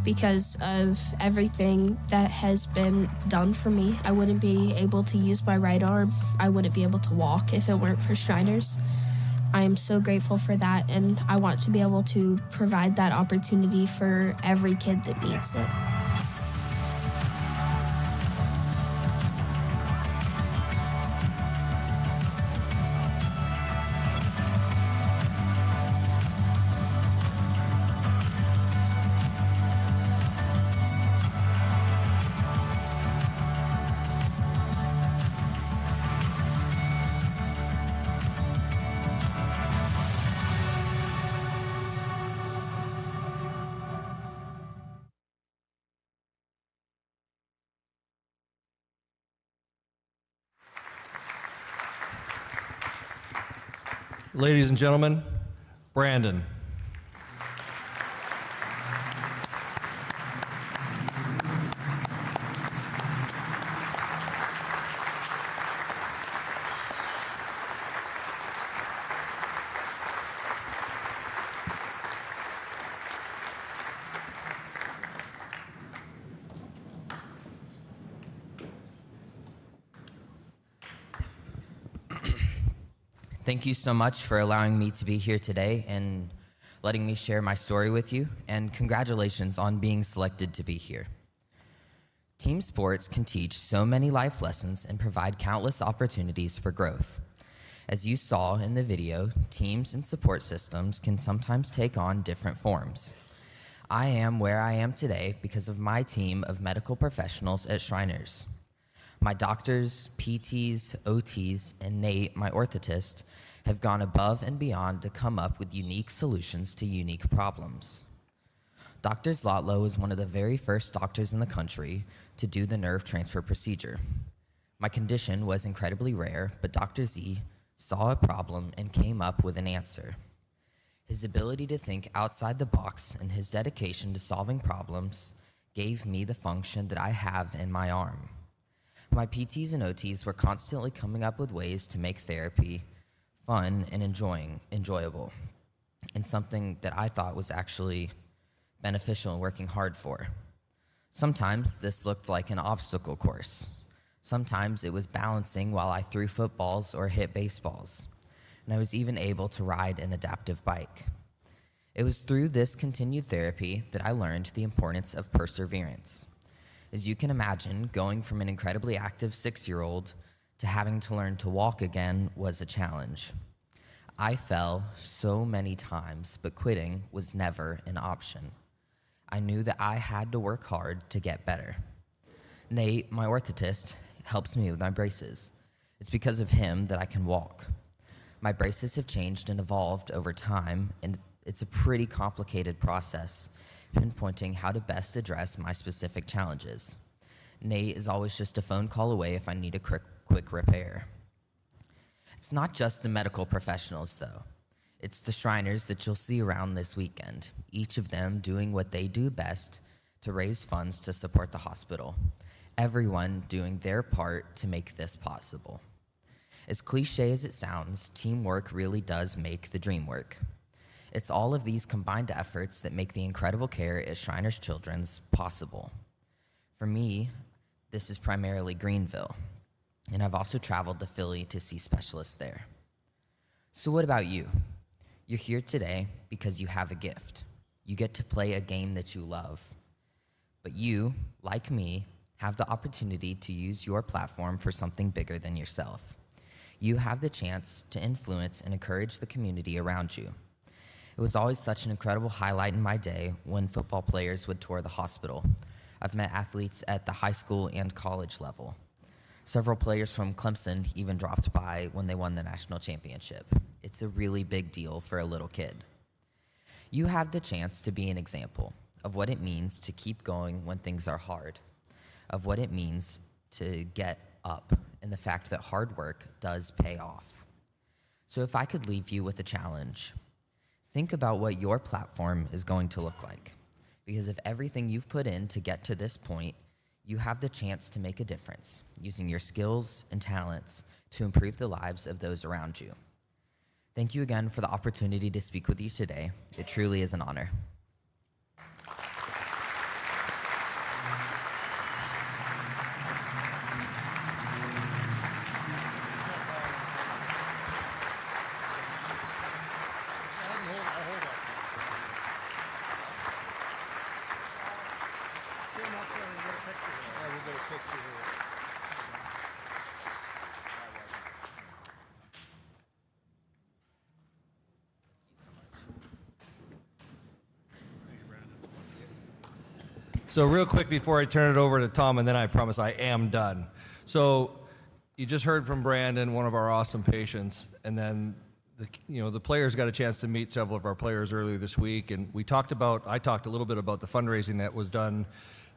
because of everything that has been done for me. I wouldn't be able to use my right arm. I wouldn't be able to walk if it weren't for Shriners. I am so grateful for that, and I want to be able to provide that opportunity for every kid that needs it. Ladies and gentlemen, Brandon. Thank you so much for allowing me to be here today and letting me share my story with you, and congratulations on being selected to be here. Team sports can teach so many life lessons and provide countless opportunities for growth. As you saw in the video, teams and support systems can sometimes take on different forms. I am where I am today because of my team of medical professionals at Shriners. My doctors, PTs, OTs, and Nate, my orthotist, have gone above and beyond to come up with unique solutions to unique problems. Dr. Zlotlo is one of the very first doctors in the country to do the nerve transfer procedure. My condition was incredibly rare, but Dr. Z saw a problem and came up with an answer. His ability to think outside the box and his dedication to solving problems gave me the function that I have in my arm. My PTs and OTs were constantly coming up with ways to make therapy fun and enjoyable, and something that I thought was actually beneficial and working hard for. Sometimes this looked like an obstacle course. Sometimes it was balancing while I threw footballs or hit baseballs, and I was even able to ride an adaptive bike. It was through this continued therapy that I learned the importance of perseverance. As you can imagine, going from an incredibly active 6-year-old to having to learn to walk again was a challenge. I fell so many times, but quitting was never an option. I knew that I had to work hard to get better. Nate, my orthotist, helps me with my braces. It's because of him that I can walk. My braces have changed and evolved over time, and it's a pretty complicated process, pinpointing how to best address my specific challenges. Nate is always just a phone call away if I need a quick repair. It's not just the medical professionals, though. It's the Shriners that you'll see around this weekend, each of them doing what they do best to raise funds to support the hospital. Everyone doing their part to make this possible. As cliche as it sounds, teamwork really does make the dream work. It's all of these combined efforts that make the incredible care at Shriners Children's possible. For me, this is primarily Greenville, and I've also traveled to Philly to see specialists there. So what about you? You're here today because you have a gift. You get to play a game that you love. But you, like me, have the opportunity to use your platform for something bigger than yourself. You have the chance to influence and encourage the community around you. It was always such an incredible highlight in my day when football players would tour the hospital. I've met athletes at the high school and college level. Several players from Clemson even dropped by when they won the national championship. It's a really big deal for a little kid. You have the chance to be an example of what it means to keep going when things are hard, of what it means to get up, and the fact that hard work does pay off. So if I could leave you with a challenge, think about what your platform is going to look like. Because of everything you've put in to get to this point, you have the chance to make a difference using your skills and talents to improve the lives of those around you. Thank you again for the opportunity to speak with you today. It truly is an honor. So real quick before I turn it over to Tom, and then I promise I am done. So you just heard from Brandon, one of our awesome patients, and then the players got a chance to meet several of our players earlier this week, and I talked a little bit about the fundraising that was done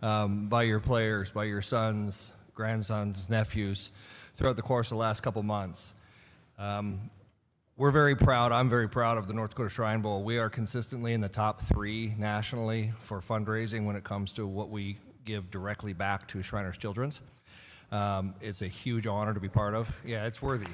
by your players, by your sons, grandsons, nephews, throughout the course of the last couple months. We're very proud. I'm very proud of the North Dakota Shrine Bowl. We are consistently in the top 3 nationally for fundraising when it comes to what we give directly back to Shriners Children's. It's a huge honor to be part of. Yeah, it's worthy.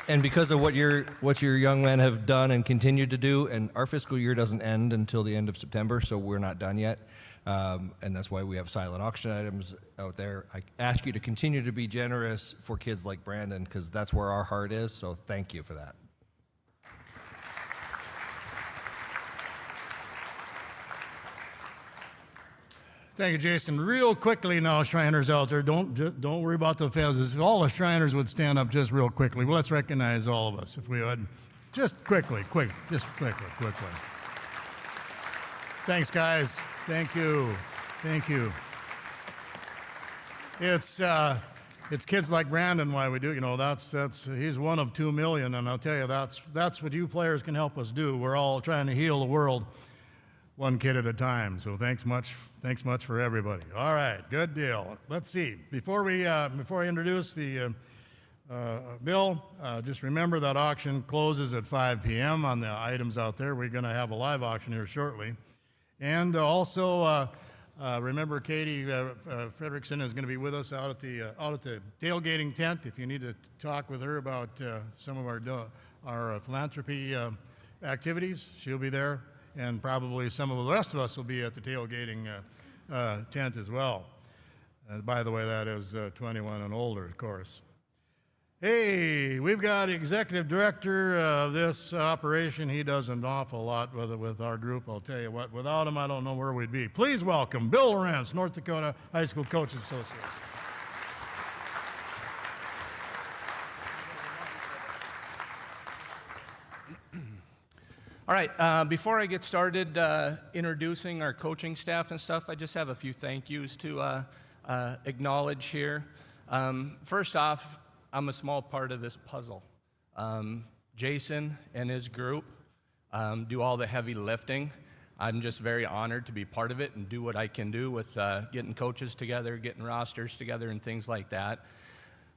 And because of what your young men have done and continue to do, and our fiscal year doesn't end until the end of September, so we're not done yet. And that's why we have silent auction items out there. I ask you to continue to be generous for kids like Brandon, because that's where our heart is, so thank you for that. Thank you, Jason. Real quickly now, Shriners out there, don't worry about the fezzes. If all the Shriners would stand up just real quickly, well, let's recognize all of us, if we would. Just quickly. Thanks, guys. Thank you. It's kids like Brandon why we do. He's one of 2 million, and I'll tell you that's what you players can help us do. We're all trying to heal the world, one kid at a time. So thanks much for everybody. All right, good deal. Let's see. Before I introduce the bill, just remember that auction closes at 5 p.m. on the items out there. We're going to have a live auction here shortly. And also, remember Katie Frederickson is going to be with us out at the tailgating tent. If you need to talk with her about some of our philanthropy activities, she'll be there. And probably some of the rest of us will be at the tailgating tent as well. By the way, that is 21 and older, of course. Hey, we've got executive director of this operation. He does an awful lot with our group. I'll tell you what, without him, I don't know where we'd be. Please welcome Bill Lawrence, North Dakota High School Coaches Association. All right, before I get started introducing our coaching staff and stuff, I just have a few thank yous to acknowledge here. First off, I'm a small part of this puzzle. Jason and his group do all the heavy lifting. I'm just very honored to be part of it and do what I can do with getting coaches together, getting rosters together, and things like that.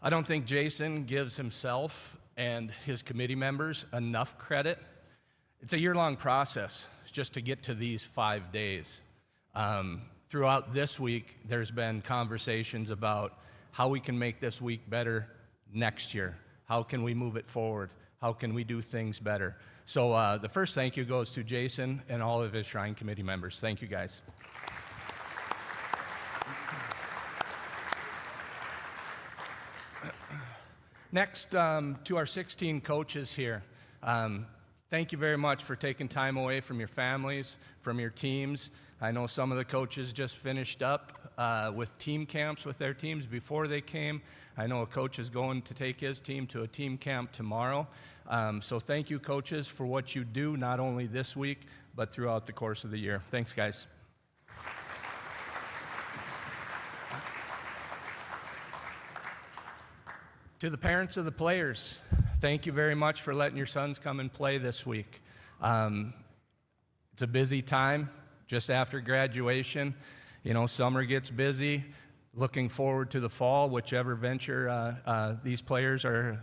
I don't think Jason gives himself and his committee members enough credit. It's a year-long process just to get to these 5 days. Throughout this week, there's been conversations about how we can make this week better next year. How can we move it forward? How can we do things better? So the first thank you goes to Jason and all of his Shrine Committee members. Thank you, guys. Next, to our 16 coaches here. Thank you very much for taking time away from your families, from your teams. I know some of the coaches just finished up with team camps with their teams before they came. I know a coach is going to take his team to a team camp tomorrow. So thank you, coaches, for what you do, not only this week, but throughout the course of the year. Thanks, guys. To the parents of the players, thank you very much for letting your sons come and play this week. It's a busy time just after graduation. You know, summer gets busy. Looking forward to the fall, whichever venture these players are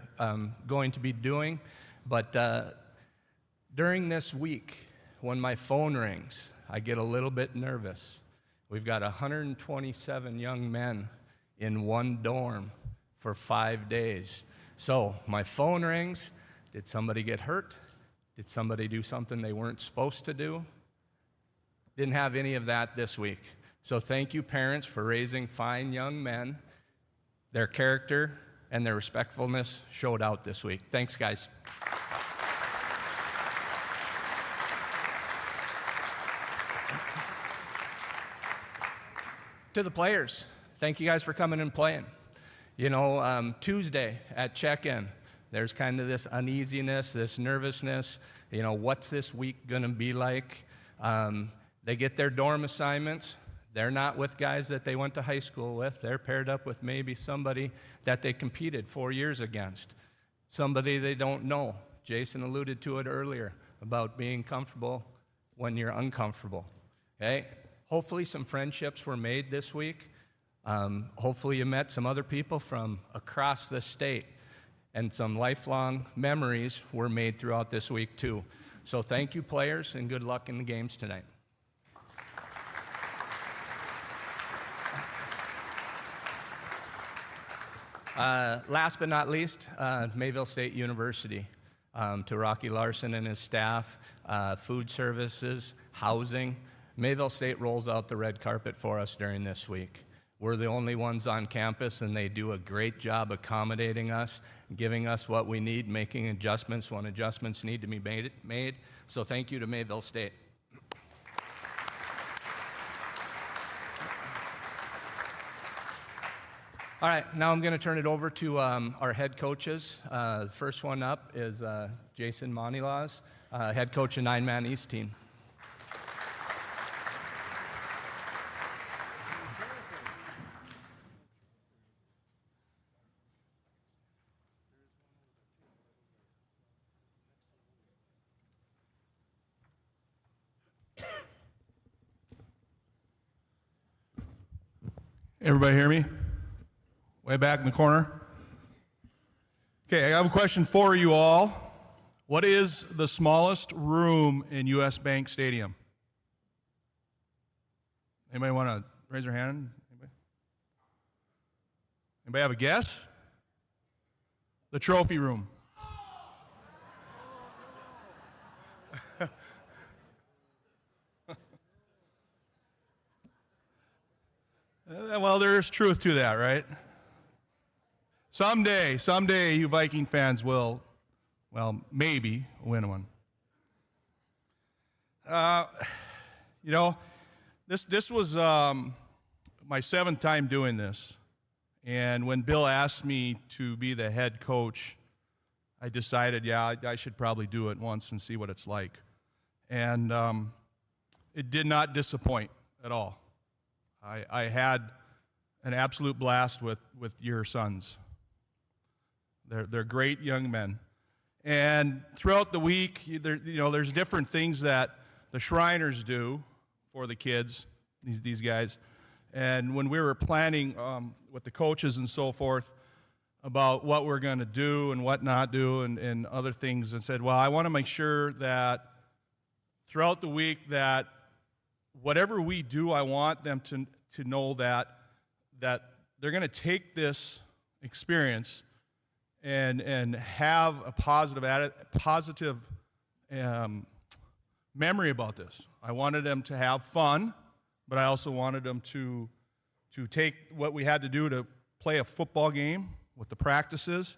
going to be doing. But during this week, when my phone rings, I get a little bit nervous. We've got 127 young men in one dorm for 5 days. So my phone rings. Did somebody get hurt? Did somebody do something they weren't supposed to do? Didn't have any of that this week. So thank you, parents, for raising fine young men. Their character and their respectfulness showed out this week. Thanks, guys. To the players, thank you guys for coming and playing. You know, Tuesday at check-in, there's kind of this uneasiness, this nervousness. You know, what's this week going to be like? They get their dorm assignments. They're not with guys that they went to high school with. They're paired up with maybe somebody that they competed 4 years against, somebody they don't know. Jason alluded to it earlier about being comfortable when you're uncomfortable. Okay? Hopefully some friendships were made this week. Hopefully you met some other people from across the state, and some lifelong memories were made throughout this week too. So thank you, players, and good luck in the games tonight. Last but not least, Mayville State University. To Rocky Larson and his staff, food services, housing. Mayville State rolls out the red carpet for us during this week. We're the only ones on campus, and they do a great job accommodating us, giving us what we need, making adjustments when adjustments need to be made. So thank you to Mayville State. All right, now I'm going to turn it over to our head coaches. The first one up is Jason Monilaz, head coach of 9-man East team. Everybody hear me? Way back in the corner. Okay, I have a question for you all. What is the smallest room in U.S. Bank Stadium? Anybody want to raise their hand? Anybody have a guess? The trophy room. Well, there's truth to that, right? Someday, you Viking fans will, well, maybe win one. You know, this was my 7th time doing this, and when Bill asked me to be the head coach, I decided, yeah, I should probably do it once and see what it's like. And it did not disappoint at all. I had an absolute blast with your sons. They're great young men. And throughout the week, there's different things that the Shriners do for the kids, these guys. And when we were planning with the coaches and so forth about what we're going to do and what not do and other things, and said, well, I want to make sure that throughout the week that whatever we do, I want them to know that they're going to take this experience and have a positive memory about this. I wanted them to have fun, but I also wanted them to take what we had to do to play a football game with the practices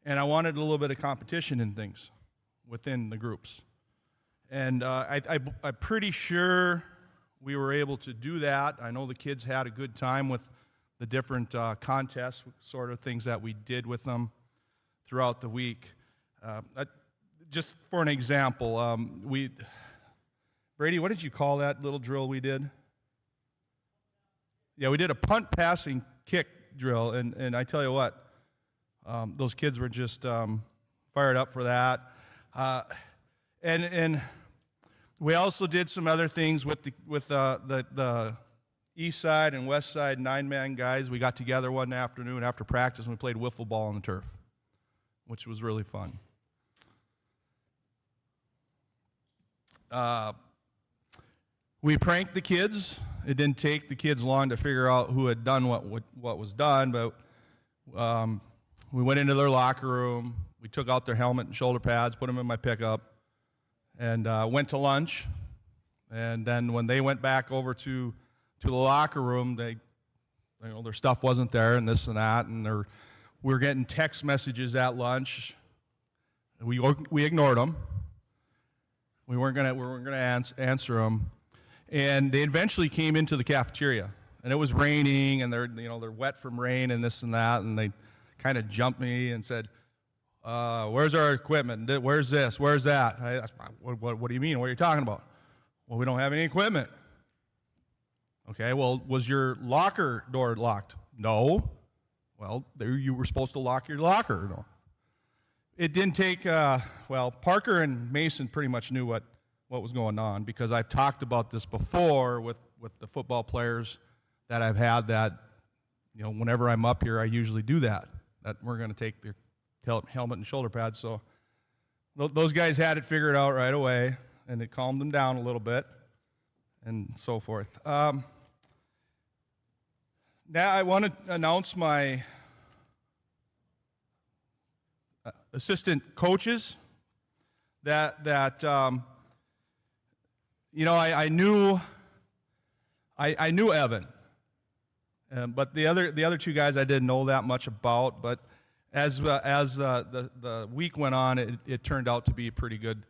and I wanted a little bit of competition in things within the groups. And I'm pretty sure we were able to do that. I know the kids had a good time with the different contests, sort of things that we did with them throughout the week. Just for an example, Brady, what did you call that little drill we did? Yeah, we did a punt, passing, kick drill, and I tell you what, those kids were just fired up for that. And we also did some other things with the east side and west side 9-man guys. We got together one afternoon after practice and we played wiffle ball on the turf, which was really fun. We pranked the kids. It didn't take the kids long to figure out who had done what was done, but we went into their locker room. We took out their helmet and shoulder pads, put them in my pickup, and went to lunch. And then when they went back over to the locker room, their stuff wasn't there and this and that, and we were getting text messages at lunch. We ignored them. We weren't gonna answer them, and they eventually came into the cafeteria, and it was raining, and they're wet from rain and this and that, and they kind of jumped me and said, "Where's our equipment? Where's this? Where's that?" What do you mean? What are you talking about? Well, we don't have any equipment. Okay, well, was your locker door locked? No. Well, you were supposed to lock your locker. No. It didn't take, Parker and Mason pretty much knew what was going on, because I've talked about this before with the football players that I've had, that, whenever I'm up here, I usually do that we're going to take their helmet and shoulder pads. So those guys had it figured out right away, and it calmed them down a little bit and so forth. Now I want to announce my assistant coaches that I knew Evan, but the other two guys I didn't know that much about. But as the week went on, it turned out to be pretty good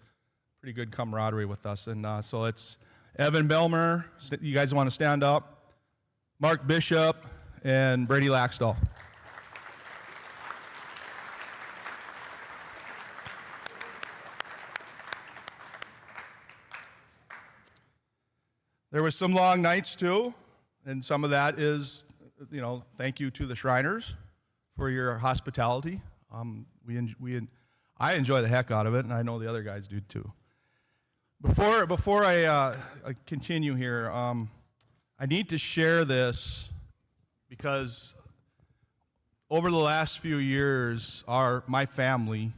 camaraderie with us. And so it's Evan Belmer. You guys want to stand up? Mark Bishop and Brady Laxdal. There was some long nights too, and some of that is, thank you to the Shriners for your hospitality. I enjoy the heck out of it, and I know the other guys do too. Before I continue here, I need to share this because over the last few years, my family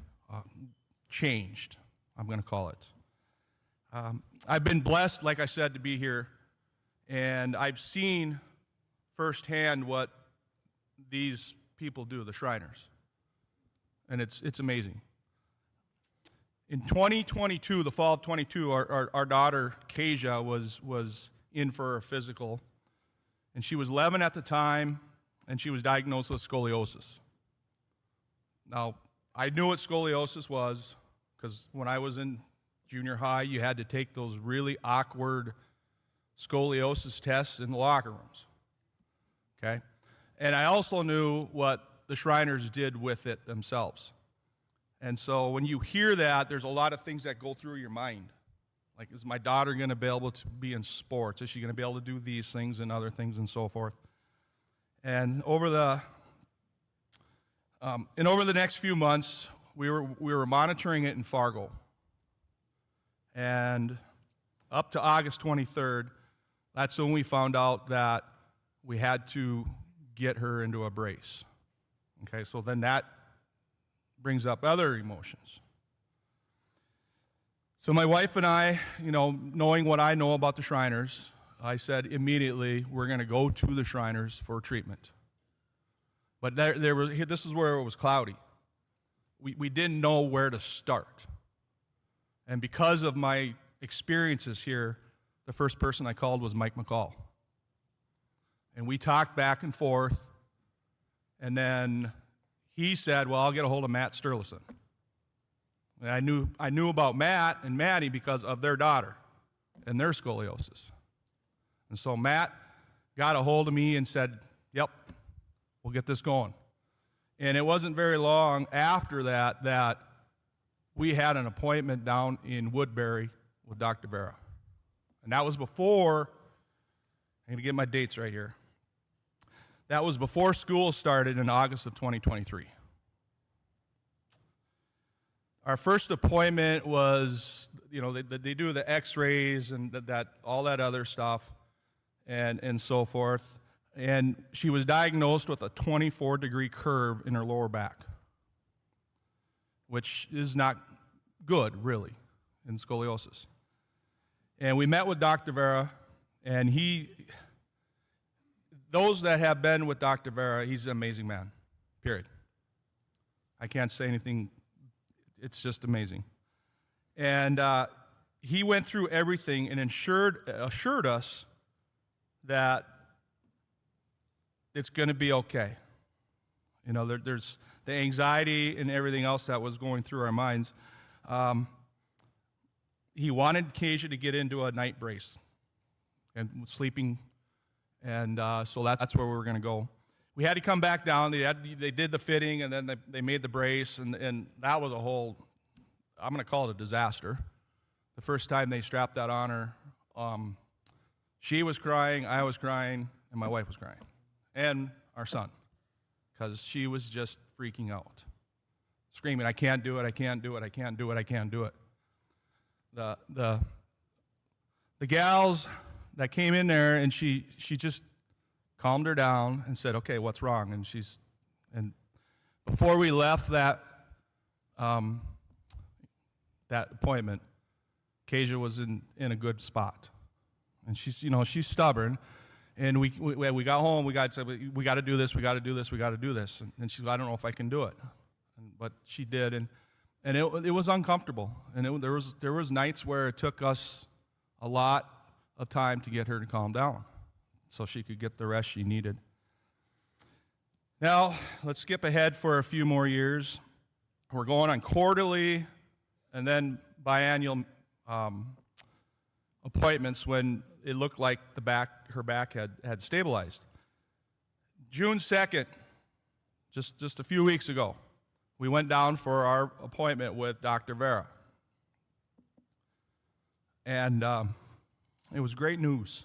changed, I'm going to call it. I've been blessed, like I said, to be here, and I've seen firsthand what these people do, the Shriners, and it's amazing. In 2022, the fall of 22, our daughter, Kasia, was in for a physical, and she was 11 at the time, and she was diagnosed with scoliosis. Now, I knew what scoliosis was, because when I was in junior high, you had to take those really awkward scoliosis tests in the locker rooms, okay? And I also knew what the Shriners did with it themselves. And so when you hear that, there's a lot of things that go through your mind. Like, is my daughter going to be able to be in sports? Is she going to be able to do these things and other things and so forth? And over the next few months, we were monitoring it in Fargo. And up to August 23rd, that's when we found out that we had to get her into a brace. Okay, so then that brings up other emotions. So my wife and I, knowing what I know about the Shriners, I said immediately, we're going to go to the Shriners for treatment. But this is where it was cloudy. We didn't know where to start. And because of my experiences here, the first person I called was Mike McCall. And we talked back and forth, and then he said, well, I'll get a hold of Matt Sturleson. And I knew about Matt and Maddie because of their daughter and their scoliosis. And so Matt got a hold of me and said, yep, we'll get this going. And it wasn't very long after that that we had an appointment down in Woodbury with Dr. Vera. And that was before, I'm going to get my dates right here. That was before school started in August of 2023. Our first appointment was, they do the x-rays and that all that other stuff and so forth. And she was diagnosed with a 24-degree curve in her lower back, which is not good, really, in scoliosis. And we met with Dr. Vera, and those that have been with Dr. Vera, he's an amazing man, period. I can't say anything. It's just amazing. And he went through everything and assured us that it's going to be okay. There's the anxiety and everything else that was going through our minds. He wanted Kasia to get into a night brace and sleeping, and so that's where we were going to go. We had to come back down. They did the fitting, and then they made the brace, and that was a whole, I'm going to call it a disaster. The first time they strapped that on her, she was crying, I was crying, and my wife was crying, and our son, because she was just freaking out, screaming, I can't do it, I can't do it, I can't do it, I can't do it. The gals that came in there, and she just calmed her down and said, okay, what's wrong? And before we left that appointment, Kasia was in a good spot. And she's stubborn. And we got home, we got to do this, we got to do this, we got to do this. And she said, I don't know if I can do it. But she did, and it was uncomfortable. And there was nights where it took us a lot of time to get her to calm down so she could get the rest she needed. Now, let's skip ahead for a few more years. We're going on quarterly and then biannual appointments when it looked like her back had stabilized. June 2nd, just a few weeks ago, we went down for our appointment with Dr. Vera. And it was great news.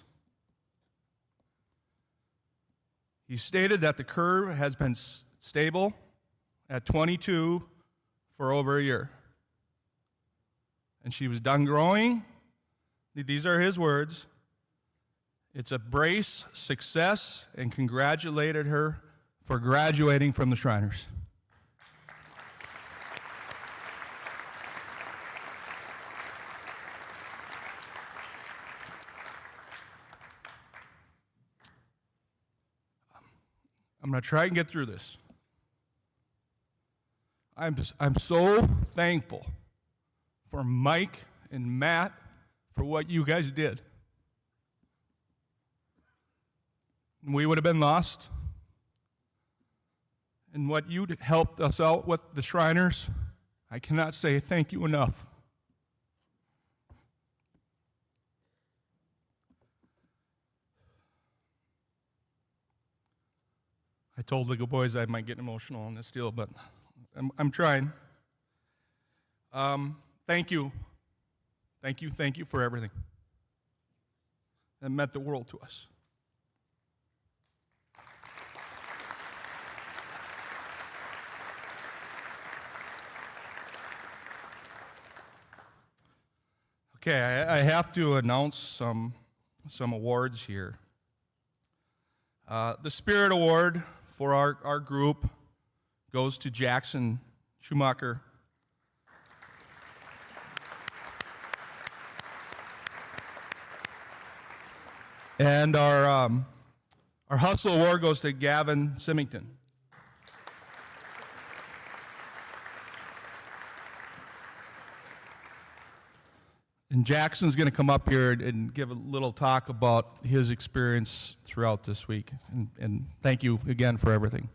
He stated that the curve has been stable at 22 for over a year. And she was done growing. These are his words. It's a brace success, and congratulated her for graduating from the Shriners. I'm going to try and get through this. I'm so thankful for Mike and Matt for what you guys did. We would have been lost. And what you helped us out with, the Shriners, I cannot say thank you enough. I told the boys I might get emotional on this deal, but I'm trying. Thank you. Thank you for everything. That meant the world to us. Okay, I have to announce some awards here. The Spirit Award for our group goes to Jackson Schumacher. And our Hustle Award goes to Gavin Symington. And Jackson's going to come up here and give a little talk about his experience throughout this week. And thank you again for everything.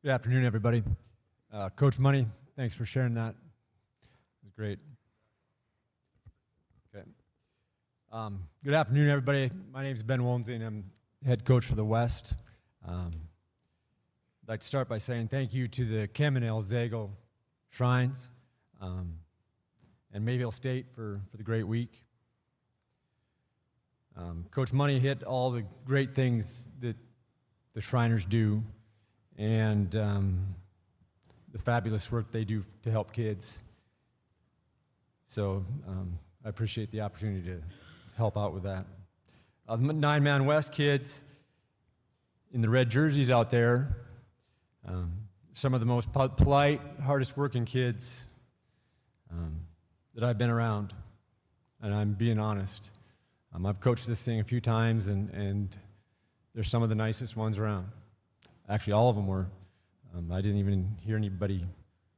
Good afternoon, everybody. Coach Money, thanks for sharing that. It was great. Okay. Good afternoon, everybody. My name is Ben Wolmsley, and I'm head coach for the West. I'd like to start by saying thank you to the Kim and El Zago Shrines and Mayville State for the great week. Coach Money hit all the great things that the Shriners do and the fabulous work they do to help kids. So I appreciate the opportunity to help out with that. The 9-Man West kids in the red jerseys out there, some of the most polite, hardest working kids that I've been around, and I'm being honest. I've coached this thing a few times, and they're some of the nicest ones around. Actually, all of them were. I didn't even hear anybody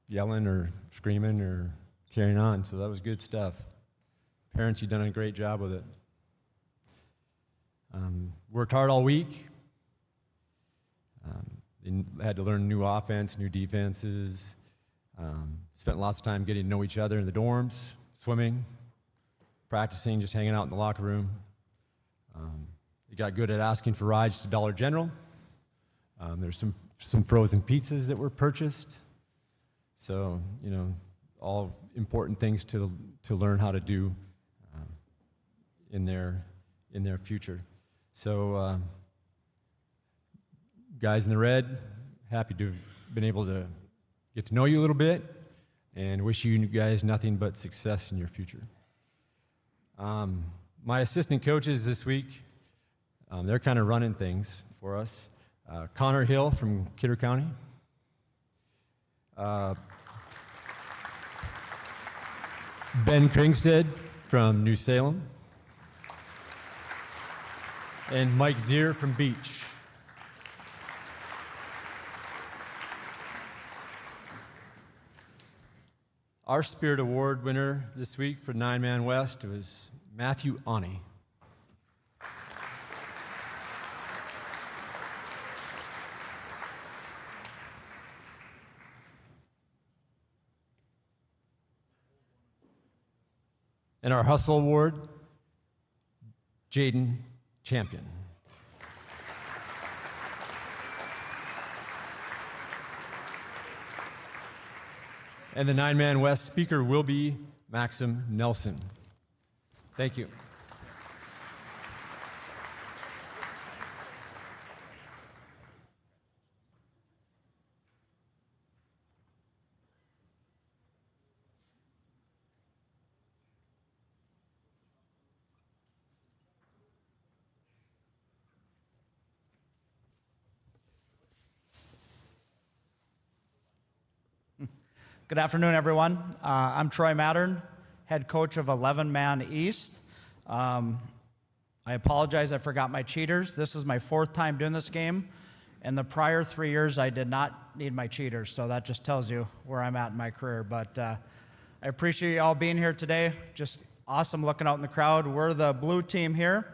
yelling or screaming or carrying on, so that was good stuff. Parents, you've done a great job with it. Worked hard all week. Had to learn new offense, new defenses. Spent lots of time getting to know each other in the dorms, swimming, practicing, just hanging out in the locker room. We got good at asking for rides to Dollar General. There's some frozen pizzas that were purchased. So, you know, all important things to learn how to do in their future. So, guys in the red, happy to have been able to get to know you a little bit and wish you guys nothing but success in your future. My assistant coaches this week, they're kind of running things for us. Connor Hill from Kidder County. Ben Kringstead from New Salem. And Mike Zier from Beach. Our Spirit Award winner this week for 9-Man West was Matthew Ani. And our Hustle Award, Jaden Champion. And the 9-Man West speaker will be Maxim Nelson. Thank you. Good afternoon, everyone. I'm Troy Mattern, head coach of 11-Man East. I apologize, I forgot my cheaters. This is my 4th time doing this game. In the prior 3 years, I did not need my cheaters, so that just tells you where I'm at in my career. But I appreciate you all being here today. Just awesome looking out in the crowd. We're the blue team here,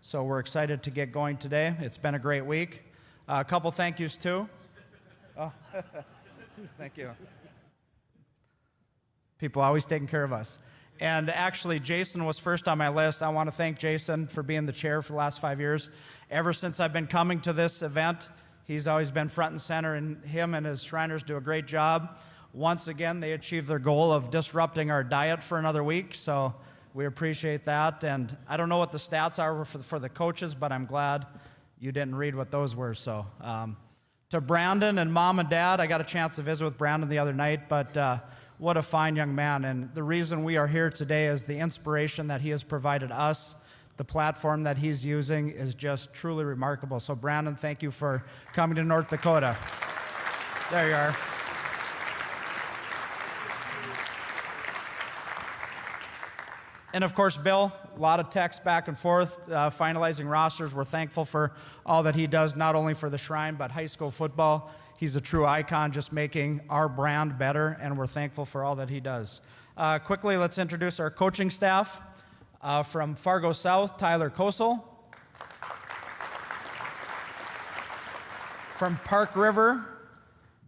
so we're excited to get going today. It's been a great week. A couple thank yous, too. Oh, thank you. People always taking care of us. And actually, Jason was first on my list. I want to thank Jason for being the chair for the last 5 years. Ever since I've been coming to this event, he's always been front and center, and him and his Shriners do a great job. Once again, they achieved their goal of disrupting our diet for another week, so we appreciate that. And I don't know what the stats are for the coaches, but I'm glad you didn't read what those were. So to Brandon and Mom and Dad, I got a chance to visit with Brandon the other night, but what a fine young man. And the reason we are here today is the inspiration that he has provided us. The platform that he's using is just truly remarkable. So Brandon, thank you for coming to North Dakota. There you are. And of course, Bill, a lot of text back and forth, finalizing rosters. We're thankful for all that he does, not only for the Shrine, but high school football. He's a true icon, just making our brand better, and we're thankful for all that he does. Quickly, let's introduce our coaching staff. From Fargo South, Tyler Kosel. From Park River,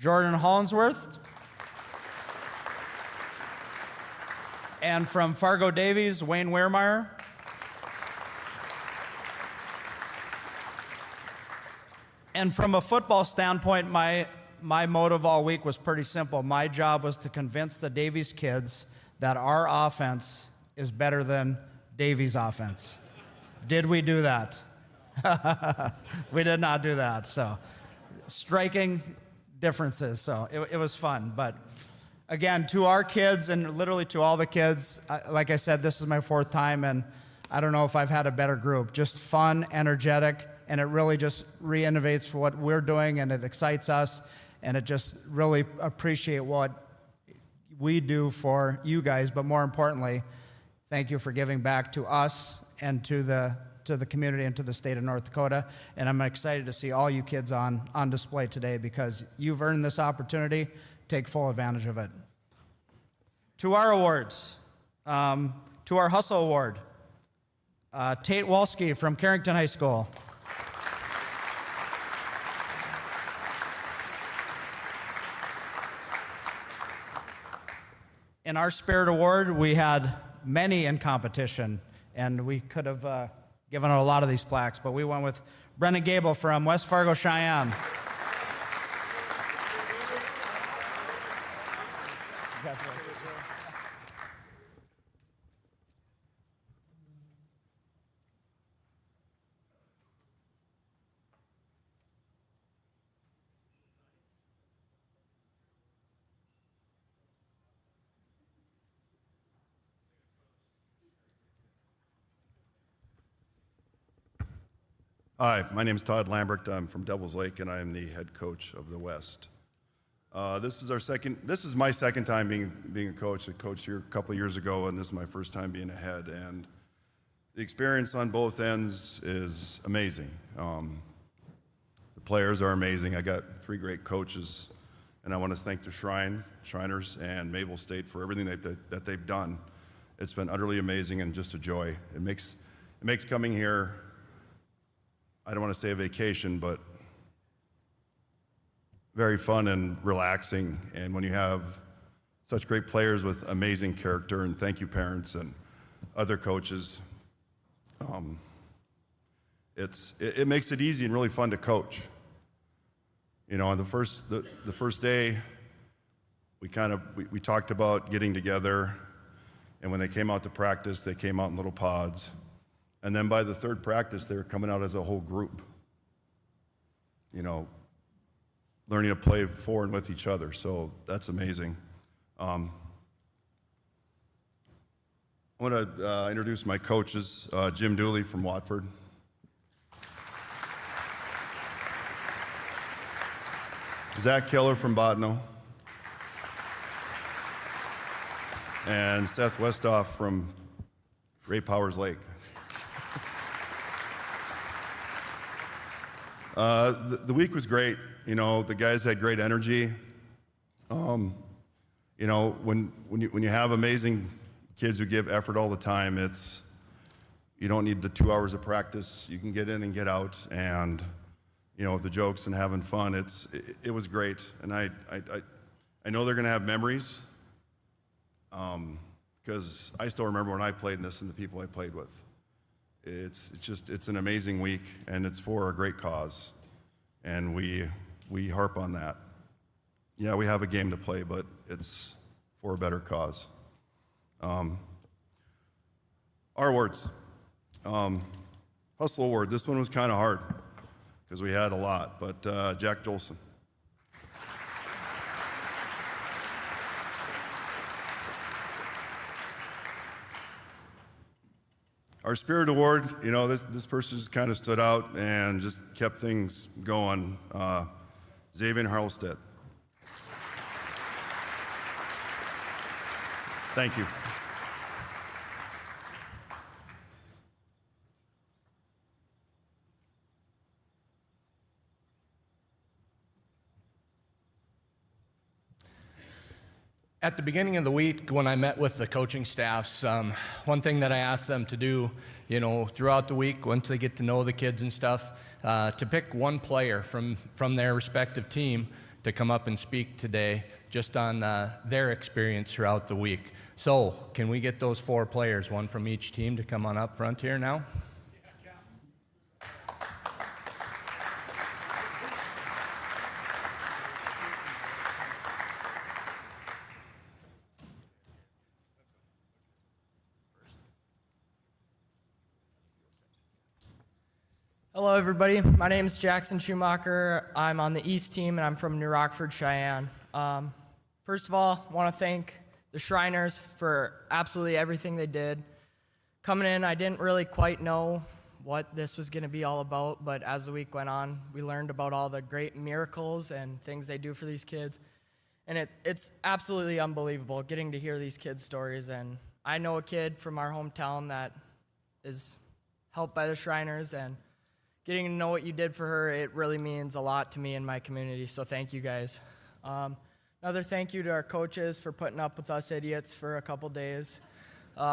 Jordan Hollinsworth. And from Fargo Davies, Wayne Wehrmeyer. And from a football standpoint, my motive all week was pretty simple. My job was to convince the Davies kids that our offense is better than Davies' offense. Did we do that? We did not do that. So, striking differences. So, it was fun. But again, to our kids and literally to all the kids, like I said, this is my 4th time, and I don't know if I've had a better group. Just fun, energetic, and it really just re-innovates what we're doing, and it excites us, and it just really appreciate what we do for you guys, but more importantly, thank you for giving back to us and to the community and to the state of North Dakota. And I'm excited to see all you kids on display today because you've earned this opportunity. Take full advantage of it. To our awards, to our Hustle Award, Tate Walski from Carrington High School. In our Spirit Award, we had many in competition, and we could have given out a lot of these plaques, but we went with Brennan Gable from West Fargo, Cheyenne. Hi, my name is Todd Lambert. I'm from Devil's Lake, and I am the head coach of the West. This is my second time being a coach. I coached here a couple of years ago, and this is my first time being a head. And the experience on both ends is amazing. The players are amazing. I got 3 great coaches, and I want to thank the Shriners and Mabel State for everything that they've done. It's been utterly amazing and just a joy. It makes coming here, I don't want to say a vacation, but very fun and relaxing. And when you have such great players with amazing character, and thank you parents and other coaches, it makes it easy and really fun to coach. You know, on the first day, we talked about getting together, and when they came out to practice, they came out in little pods. And then by the 3rd practice, they were coming out as a whole group, you know, learning to play for and with each other. So that's amazing. I want to introduce my coaches, Jim Dooley from Watford. Zach Keller from Bottineau. And Seth Westoff from Ray Powers Lake. The week was great. You know, the guys had great energy. You know, when you have amazing kids who give effort all the time, you don't need the 2 hours of practice. You can get in and get out, and you know, the jokes and having fun. It was great, and I know they're going to have memories, because I still remember when I played in this and the people I played with. It's an amazing week, and it's for a great cause, and we harp on that. Yeah, we have a game to play, but it's for a better cause. Our awards. Hustle Award. This one was kind of hard because we had a lot, but Jack Jolson. Our Spirit Award, you know, this person just kind of stood out and just kept things going. Xavier Harlstedt. Thank you. At the beginning of the week, when I met with the coaching staffs, one thing that I asked them to do, you know, throughout the week, once they get to know the kids and stuff, to pick one player from their respective team to come up and speak today just on their experience throughout the week. So can we get those 4 players, one from each team, to come on up front here now? Hello, everybody. My name is Jackson Schumacher. I'm on the East team, and I'm from New Rockford, Cheyenne. First of all, I want to thank the Shriners for absolutely everything they did. Coming in, I didn't really quite know what this was going to be all about, but as the week went on, we learned about all the great miracles and things they do for these kids. And it's absolutely unbelievable getting to hear these kids' stories. And I know a kid from our hometown that is helped by the Shriners, and getting to know what you did for her, it really means a lot to me and my community, so thank you guys. Another thank you to our coaches for putting up with us idiots for a couple days. We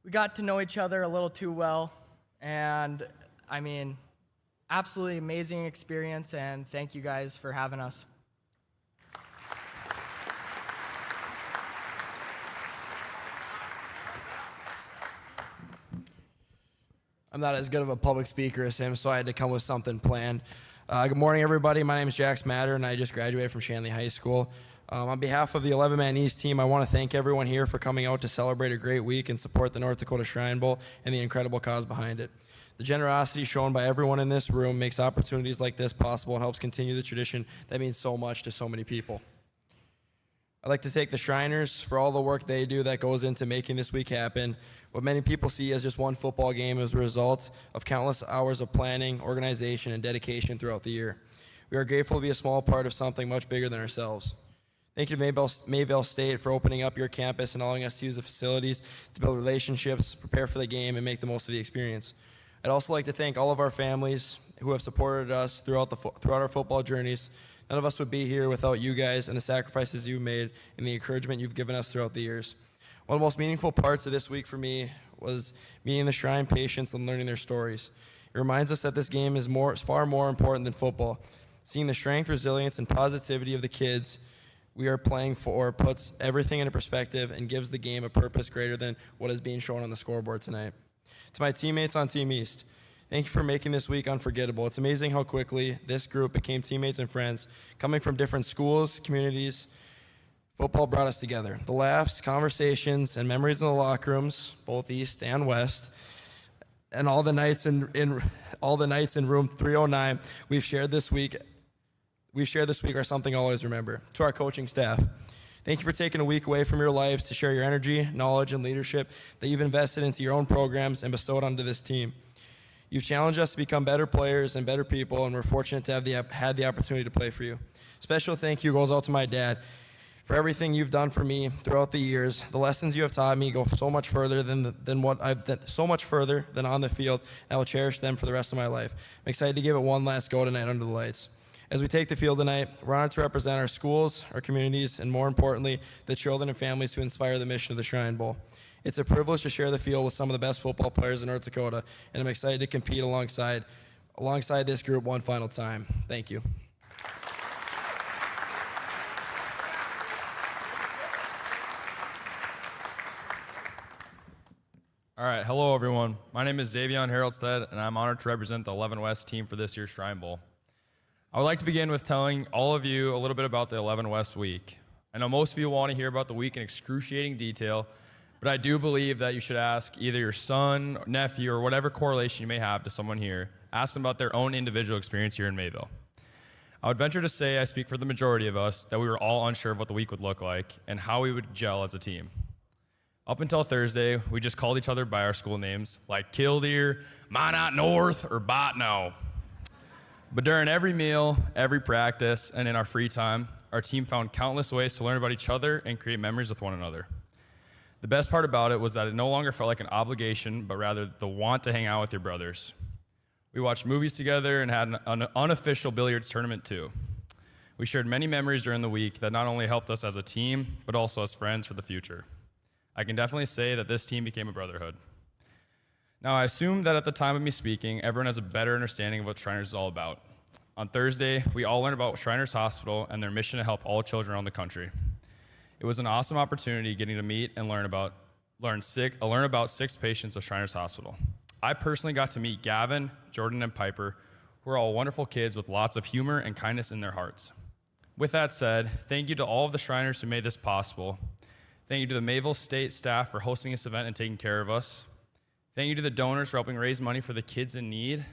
got to know each other a little too well, and I mean, absolutely amazing experience, and thank you guys for having us. I'm not as good of a public speaker as him, so I had to come with something planned. Good morning, everybody. My name is Jax Matter, and I just graduated from Shanley High School. On behalf of the 11-man East team, I want to thank everyone here for coming out to celebrate a great week and support the North Dakota Shrine Bowl and the incredible cause behind it. The generosity shown by everyone in this room makes opportunities like this possible and helps continue the tradition that means so much to so many people. I'd like to thank the Shriners for all the work they do that goes into making this week happen. What many people see as just one football game is a result of countless hours of planning, organization, and dedication throughout the year. We are grateful to be a small part of something much bigger than ourselves. Thank you to Mayville State for opening up your campus and allowing us to use the facilities to build relationships, prepare for the game, and make the most of the experience. I'd also like to thank all of our families who have supported us throughout our football journeys. None of us would be here without you guys and the sacrifices you've made and the encouragement you've given us throughout the years. One of the most meaningful parts of this week for me was meeting the Shrine patients and learning their stories. It reminds us that this game is far more important than football. Seeing the strength, resilience, and positivity of the kids we are playing for puts everything into perspective and gives the game a purpose greater than what is being shown on the scoreboard tonight. To my teammates on Team East, thank you for making this week unforgettable. It's amazing how quickly this group became teammates and friends. Coming from different schools, communities, football brought us together. The laughs, conversations, and memories in the locker rooms, both East and West, and all the nights in room 309 we've shared this week are something I'll always remember. To our coaching staff, thank you for taking a week away from your lives to share your energy, knowledge, and leadership that you've invested into your own programs and bestowed onto this team. You've challenged us to become better players and better people, and we're fortunate to have had the opportunity to play for you. Special thank you goes out to my dad for everything you've done for me throughout the years. The lessons you have taught me go so much further than on the field, and I will cherish them for the rest of my life. I'm excited to give it one last go tonight under the lights. As we take the field tonight, we're honored to represent our schools, our communities, and more importantly, the children and families who inspire the mission of the Shrine Bowl. It's a privilege to share the field with some of the best football players in North Dakota, and I'm excited to compete alongside this group one final time. Thank you. All right, hello everyone. My name is Xavion Haroldstead, and I'm honored to represent the 11 West team for this year's Shrine Bowl. I would like to begin with telling all of you a little bit about the 11 West week. I know most of you want to hear about the week in excruciating detail, but I do believe that you should ask either your son, nephew, or whatever correlation you may have to someone here. Ask them about their own individual experience here in Mayville. I would venture to say, I speak for the majority of us, that we were all unsure of what the week would look like and how we would gel as a team. Up until Thursday, we just called each other by our school names, like Killdeer, Minot North, or Botno. But during every meal, every practice, and in our free time, our team found countless ways to learn about each other and create memories with one another. The best part about it was that it no longer felt like an obligation, but rather the want to hang out with your brothers. We watched movies together and had an unofficial billiards tournament too. We shared many memories during the week that not only helped us as a team, but also as friends for the future. I can definitely say that this team became a brotherhood. Now, I assume that at the time of me speaking, everyone has a better understanding of what Shriners is all about. On Thursday, we all learned about Shriners Hospital and their mission to help all children around the country. It was an awesome opportunity getting to meet and learn about 6 patients of Shriners Hospital. I personally got to meet Gavin, Jordan, and Piper, who are all wonderful kids with lots of humor and kindness in their hearts. With that said, thank you to all of the Shriners who made this possible. Thank you to the Mayville State staff for hosting this event and taking care of us. Thank you to the donors for helping raise money for the kids in need.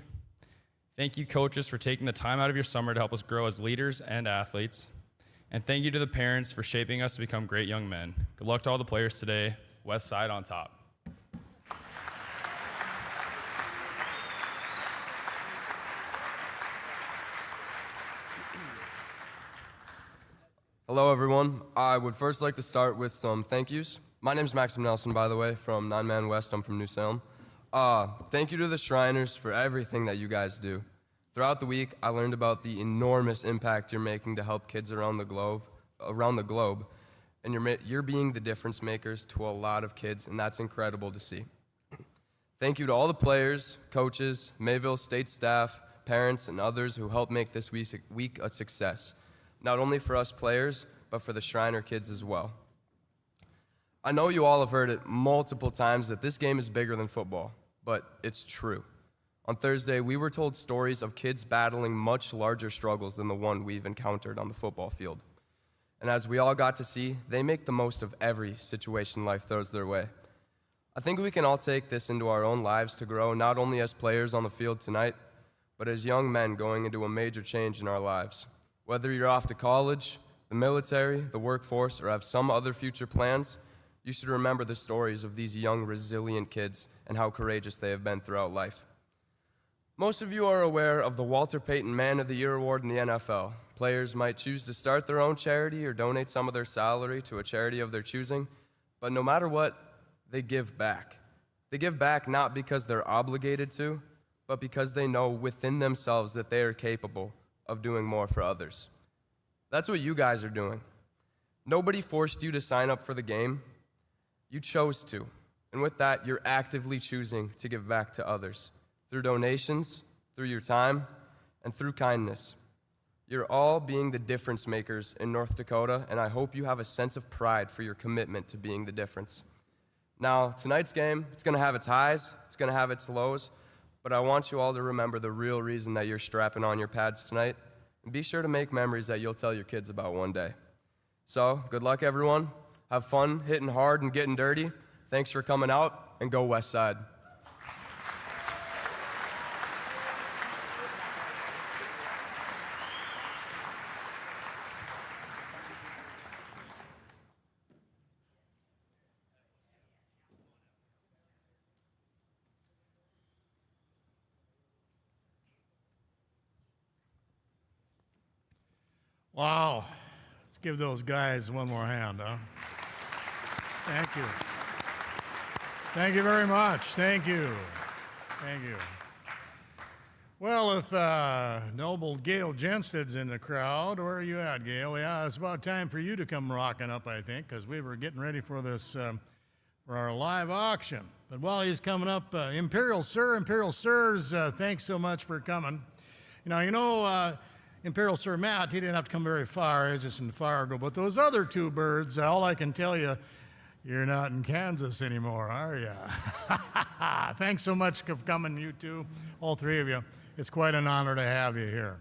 Thank you, coaches, for taking the time out of your summer to help us grow as leaders and athletes. And thank you to the parents for shaping us to become great young men. Good luck to all the players today. West Side on top. Hello, everyone. I would first like to start with some thank yous. My name's Maxim Nelson, by the way, from 9 Man West. I'm from New Salem. Thank you to the Shriners for everything that you guys do. Throughout the week, I learned about the enormous impact you're making to help kids around the globe, and you're being the difference makers to a lot of kids, and that's incredible to see. Thank you to all the players, coaches, Mayville State staff, parents, and others who helped make this week a success, not only for us players, but for the Shriner kids as well. I know you all have heard it multiple times that this game is bigger than football, but it's true. On Thursday, we were told stories of kids battling much larger struggles than the one we've encountered on the football field. And as we all got to see, they make the most of every situation life throws their way. I think we can all take this into our own lives to grow, not only as players on the field tonight, but as young men going into a major change in our lives. Whether you're off to college, the military, the workforce, or have some other future plans, you should remember the stories of these young, resilient kids and how courageous they have been throughout life. Most of you are aware of the Walter Payton Man of the Year Award in the NFL. Players might choose to start their own charity or donate some of their salary to a charity of their choosing, but no matter what, they give back. They give back not because they're obligated to, but because they know within themselves that they are capable of doing more for others. That's what you guys are doing. Nobody forced you to sign up for the game. You chose to, and with that, you're actively choosing to give back to others. Through donations, through your time, and through kindness. You're all being the difference makers in North Dakota, and I hope you have a sense of pride for your commitment to being the difference. Now, tonight's game, it's going to have its highs, it's going to have its lows, but I want you all to remember the real reason that you're strapping on your pads tonight, and be sure to make memories that you'll tell your kids about one day. So, good luck, everyone. Have fun hitting hard and getting dirty. Thanks for coming out, and go West Side. Wow. Let's give those guys one more hand, huh? Thank you. Thank you very much. Thank you. Thank you. Well, if noble Gail Jensted's in the crowd, where are you at, Gail? Yeah, it's about time for you to come rocking up, I think, because we were getting ready for this, for our live auction. But while he's coming up, Imperial Sirs, thanks so much for coming. Imperial Sir Matt, he didn't have to come very far, he's just in Fargo. But those other two birds, all I can tell you, you're not in Kansas anymore, are you? Thanks so much for coming, you two, all three of you. It's quite an honor to have you here.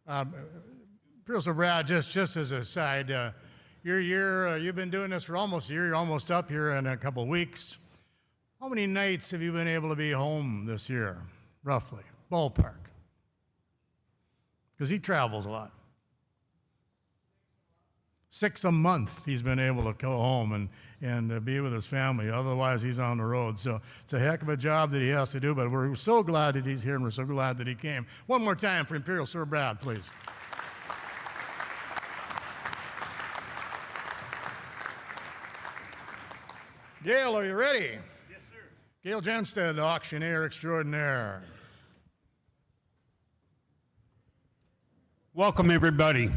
Imperial Sir Brad, just as a side, you've been doing this for almost a year, you're almost up here in a couple of weeks. How many nights have you been able to be home this year, roughly, ballpark? Because he travels a lot. 6 a month he's been able to go home and be with his family. Otherwise, he's on the road. So it's a heck of a job that he has to do, but we're so glad that he's here, and we're so glad that he came. One more time for Imperial Sir Brad, please. Gail, are you ready? Yes, sir. Gail Jensted, auctioneer extraordinaire. Welcome, everybody.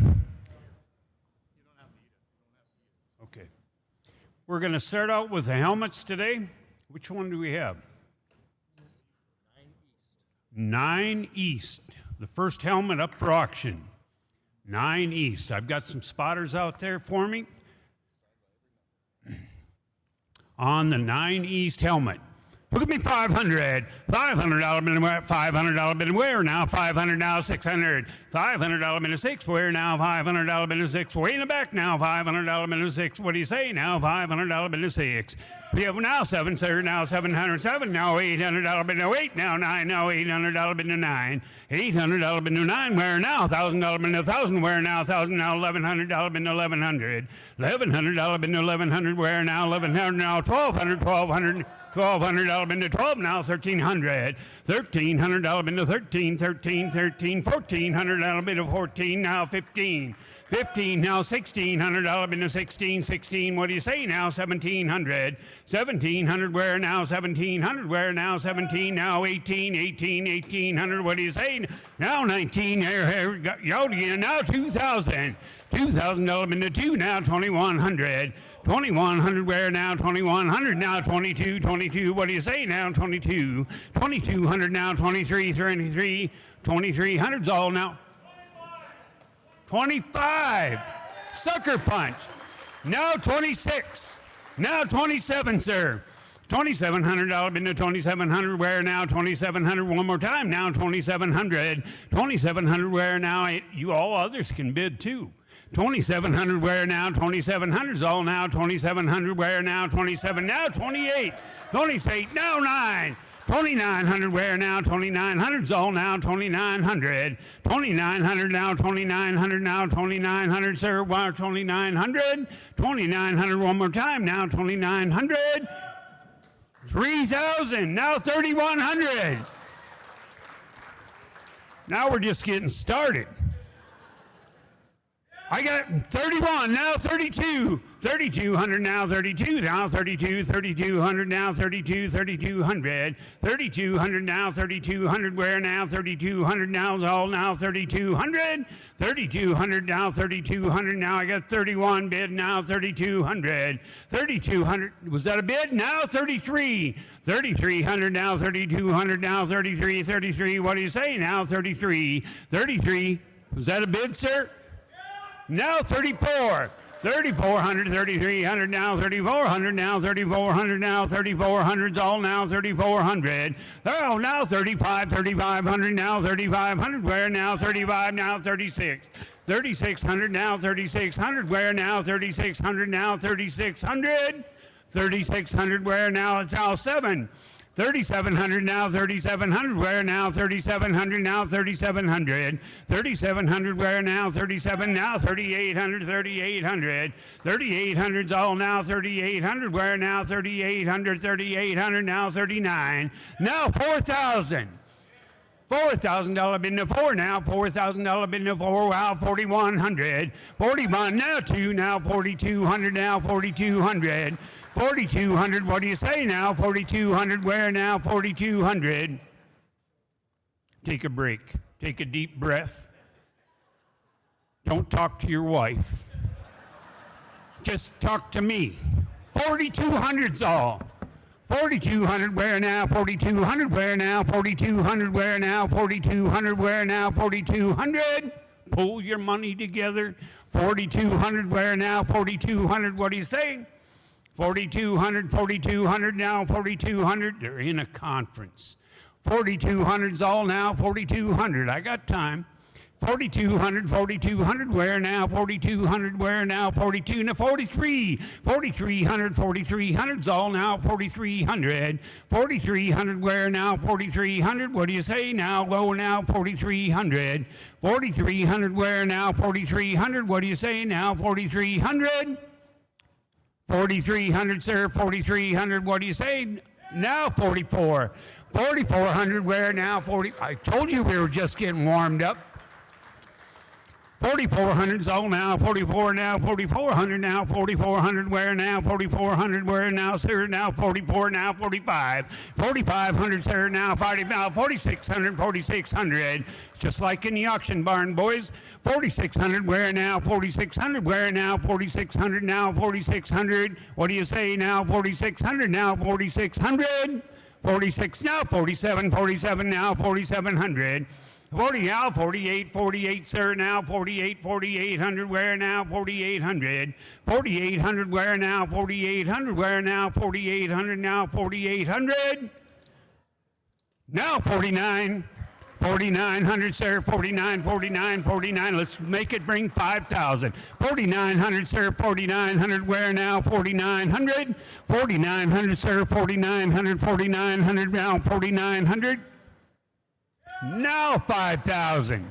Okay. We're going to start out with the helmets today. Which one do we have? 9 East. the first helmet up for auction. 9 East. I've got some spotters out there for me. On the 9 East helmet. Look at me, 500. $500 been wear, $500 been wear now, 500 now, 600. $500 been a 6 wear now, $500 been a 6 way in the back now, $500 been a 6. What do you say now? $500 been a 6. We have now 7, sir, now 707, now $800 been a 8, now 9, now $800 been a 9. $800 been a 9, where now? $1,000 been a 1,000, where now? 1,000 now, $1,100 been 1,100. $1,100 been 1,100, where now? 1,100 now, 1,200, 1,200. $1,200 been to 12 now, $1,300. $1,300 been to 13, 13, 13. $1,400 been to 14 now, 15. 15 now, $1,600 been to 16, 16. What do you say now? 1,700. 1,700 where now? 1,700 where now? 17 now, 18, 18, 1,800. What do you say now? 19. Now 2,000. $2,000 been to 2 now, 2,100. 2,100 where now? 2,100 now, 22, 22. What do you say now? 22. 2,200 now, 23, 23. 2,300's all now. 25. Sucker punch. Now 26. Now 27, sir. $2,700 been to 2,700 where now? 2,700 one more time now, 2,700. 2,700 where now? You all others can bid too. 2,700 where now? 2,700's all now. 2,700 where now? 27 now, 28. 28 now, 9. 2,900 where now? 2,900's all now. 2,900. 2,900 now. 2,900 now. 2,900, sir. Wow, 2,900. 2,900 one more time now. 2,900. 3,000 now. 3,100. Now we're just getting started. I got 31 now, 32. 3,200 now, 32 now, 32, 3,200 now, 32, 3,200. 3,200 now, 3,200 where now? 3,200 now is all now, 3,200. 3,200 now, 3,200 now. I got 31 bid now, 3,200. 3,200, was that a bid? Now 33. 3,300 now, 3,200 now, 33, 33. What do you say now? 33. 33, was that a bid, sir? Now 34. 3,400, 3,300 now, 3,400 now, 3,400 now, 3,400's all now, 3,400. Oh, now 35, 3,500 now, 3,500 where now? 35 now, 36. 3,600 now, 3,600 where now? 3,600 now, 3,600. 3,600 where now? It's all 7. 3,700 now, 3,700 where now? 3,700 now, 3,700. 3,700 where now? 37 now, 3,800, 3,800. 3,800's all now, 3,800 where now? 3,800, 3,800 now, 39. Now 4,000. $4,000 been to 4 now, $4,000 been to 4, wow, 4,100. 41 now, 2 now, 4,200 now, 4,200. 4,200, what do you say now? 4,200 where now? 4,200. Take a break. Take a deep breath. Don't talk to your wife. Just talk to me. 4,200's all. 4,200 where now? 4,200 where now? 4,200 where now? 4,200 where now? 4,200. Pull your money together. 4,200 where now? 4,200, what do you say? 4,200, 4,200 now, 4,200. They're in a conference. 4,200's all now, 4,200. I got time. 4,200, 4,200 where now? 4,200 where now? 42 now, 43. 4,300, 4,300's all now, 4,300. 4,300 where now? 4,300. What do you say now? Go now, 4,300. 4,300 where now? 4,300. What do you say now? 4,300. 4,300, sir, 4,300, what do you say? Now 44. 4,400, where now? 40. I told you we were just getting warmed up. 4,400's all now, 44 now, 4,400 now, 4,400 where now? 4,400 where now, sir? Now 44 now, 45. 4,500, sir, now 40, now 4,600, 4,600. Just like in the auction barn, boys. 4,600 where now? 4,600 where now? 4,600 now, 4,600. What do you say now? 4,600 now, 4,600. 46 now, 47, 47 now, 4,700. 40 now, 48, 48, sir, now, 48, 4800, where now, 4800, 4800, where now, 4800, where now, 4800, now, 4800, now, 49, 4900, sir, 49, 49, 49, let's make it bring 5,000, 4900, sir, 4900, where now, 4900, 4900, sir, 4900, 4900, now, 4900, now 5,000.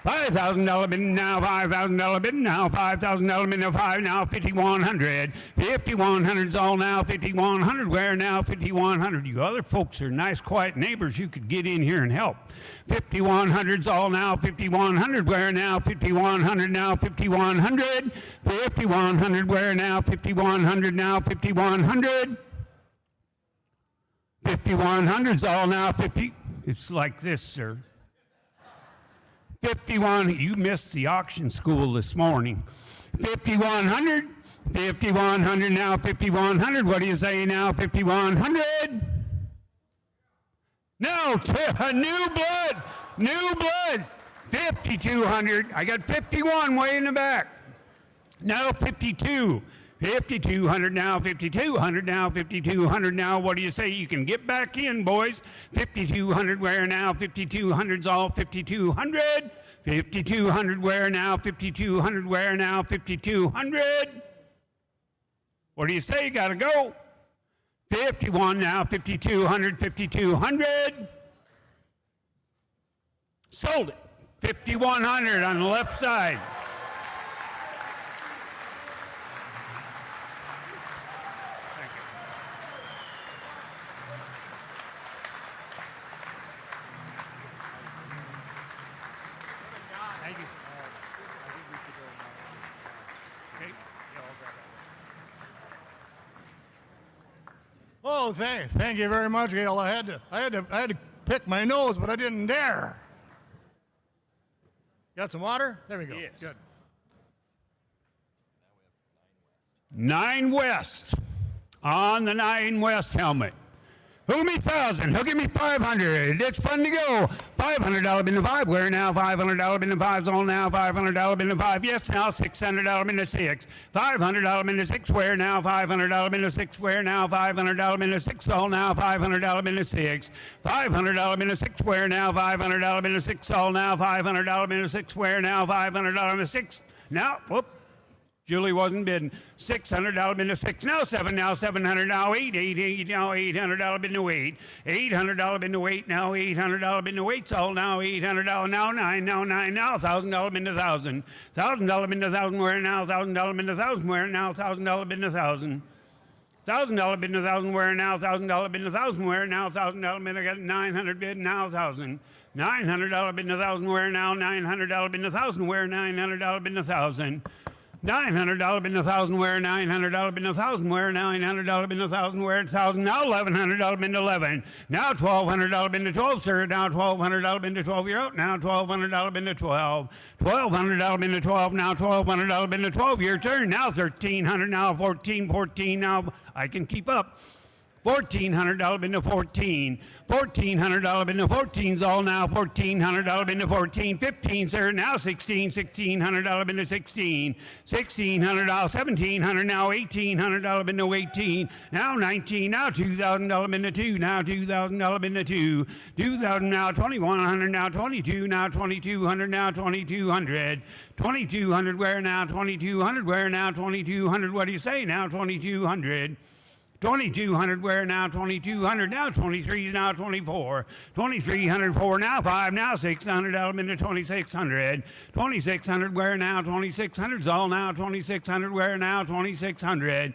$5,000 bid now, $5,000 bid now, $5,000 bid now, 5 now, 5,100. 5,100's all now, 5,100. Where now, 5,100. You other folks are nice, quiet neighbors. You could get in here and help. 5,100's all now, 5,100. Where now, 5,100 now, 5,100. 5,100. Where now, 5,100 now, 5,100. 5,100's all now, 50. It's like this, sir. 51, you missed the auction school this morning. 5,100, 5,100 now, 5,100. What do you say now, 5,100? No, new blood, 5,200. I got 51 way in the back. Now 52. 5,200 now, 5,200 now, 5,200 now. What do you say? You can get back in, boys. 5,200 where now? 5,200's all 5,200. 5,200 where now? 5,200 where now? 5,200. What do you say? You gotta go. 51 now, 5,200, 5,200. Sold it. 5,100 on the left side. Oh, thank you very much, Gail. I had to pick my nose, but I didn't dare. Got some water? There we go. Yes. Good. 9 West on the 9 West helmet. Who give me 1,000? Who give me 500? It's fun to go. $500 bin to 5. Where now? $500 bin to 5's all now. $500 bin to 5. Yes, now $600 bin to 6. $500 bin to 6. Where now? $500 bin to 6. Where now? $500 bin to 6 all now. $500 bin to 6. $500 bin to 6. Where now? $500 bin to 6 all now. $500 bin to 6. Where now? $500 bin to 6. Now, whoop. Julie wasn't bidding. $600 bin to 6. Now 7. Now 700. Now 8. 8. Now $800 bin to 8. $800 bin to 8. Now $800 bin to 8. All now $800. Now 9. Now 9. Now $1,000 bin to 1,000. $1,000 bin to 1,000. Where now? $1,000 bin to 1,000. Where now? $1,000 bin to 1,000. $1,000 bin to 1,000. Where now? $1,000 bin to 1,000. Where now? $1,000 bin. I got 900 bid. Now 1,000. $900 bin to 1,000. Where now? $900 bin to 1,000. Where $900 bin to 1,000. $900 bin to 1,000. Where $900 bin to 1,000. Where $900 bin to 1,000. Where 1,000. Now $1,100 bin to 11. Now $1,200 bin to 12, sir. Now $1,200 bin to 12. You're out. Now $1,200 bin to 12. $1,200 bin to 12. Now $1,200 bin to 12. Your turn. Now $1,300. Now 14. 14. Now I can keep up. $1,400 bin to 14. $1,400 bin to 14's all now. $1,400 bin to 14. 15, sir. Now 16. $1,600 bin to 16. $1,600. $1,700. Now $1,800 bin to 18. Now 19. Now $2,000 bin to 2. Now $2,000 bin to 2. 2,000 now. $2,100 now. 22 now. $2,200 now. $2,200. $2,200 where now? $2,200 where now? $2,200. What do you say now? $2,200. $2,200 where now? $2,200 now. 23 now. 24. $2,304 now. 5 now. $600 bin to 2,600. $2,600 where now? 2,600's all now. 2,600 where now? 2,600.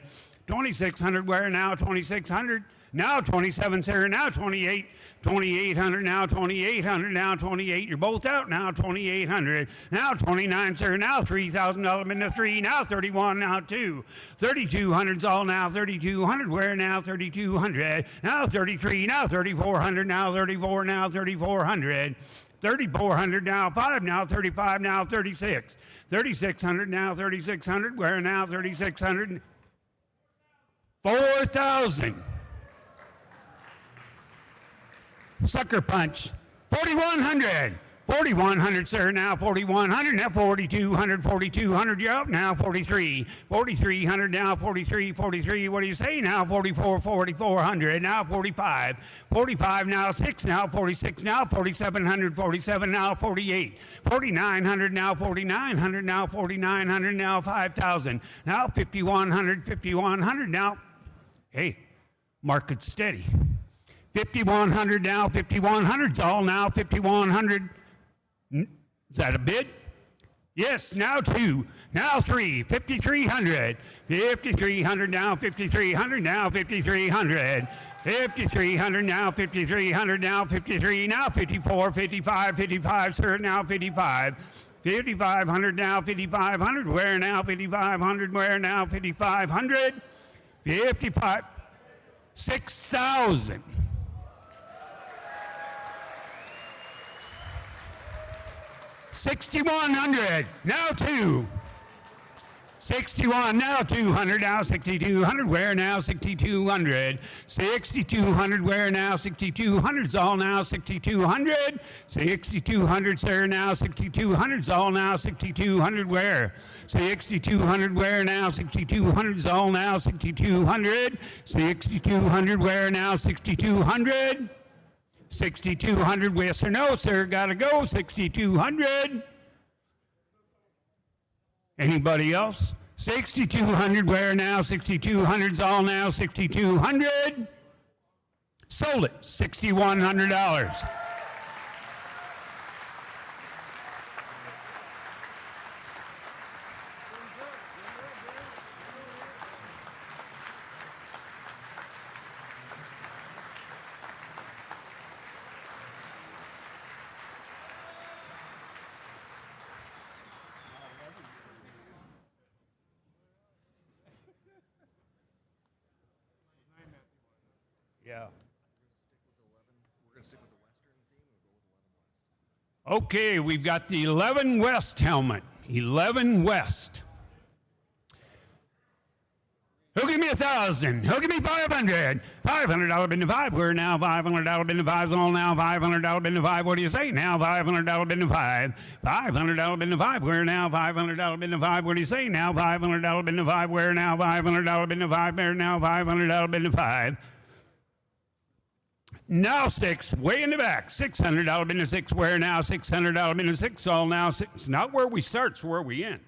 $2,600 where now? 2,600. Now 27, sir. Now 28. $2,800 now. $2,800 now. 28. You're both out now. $2,800 now. 29, sir. Now $3,000 bin to 3. Now 31. Now 2. $3,200's all now. $3,200 where now? $3,200 now. 33. Now $3,400 now. 34 now. $3,400. $3,400 now. 5 now. 35 now. 36. $3,600 now. 3,600 where now? 3,600. 4,000. Sucker punch. 4,100. 4,100, sir, now 4,100, now 4,200, 4,200, you're up now, 43, 4,300, now 43, 43, what do you say now, 44, 4,400, now 45, 45, now 6, now 46, now 4,700, 47, now 48, 4,900, now 4,900, now 4,900, now 5,000, now 5,100, 5,100, now, hey, market steady. 5,100 now, 5,100's all now, 5,100. Is that a bid? Yes, now 2, now 3, 5,300. 5,300 now, 5,300 now, 5,300. 5,300 now, 5,300 now, 53 now, 54, 55, 55, sir, now 55. 5,500 now, 5,500, where now, 5,500, where now, 5,500. 55, 6,000. 6,100, now 2. 61, now 200, now 6,200, where now 6,200. 6,200, where now 6,200's all now 6,200. 6,200, sir, now 6,200's all now 6,200, where? 6,200, where now 6,200's all now 6,200. 6,200, where now 6,200. 6,200, yes or no, sir, gotta go, 6,200. Anybody else? 6,200, where now, 6,200's all now, 6,200. Sold it, $6,100. Yeah. Okay, we've got the 11 West helmet. 11 West. Who give me 1,000? Who give me 500? $500 bin to 5. We're now $500 bin to 5's all now. $500 bin to 5. What do you say now? $500 bin to 5. $500 bin to 5. We're now $500 bin to 5. What do you say now? $500 bin to 5. We're now $500 bin to 5. We're now $500 bin to 5. Now 6, way in the back. $600 bin to 6. Where now? $600 bin to 6. All now 6. Not where we start, it's where we end.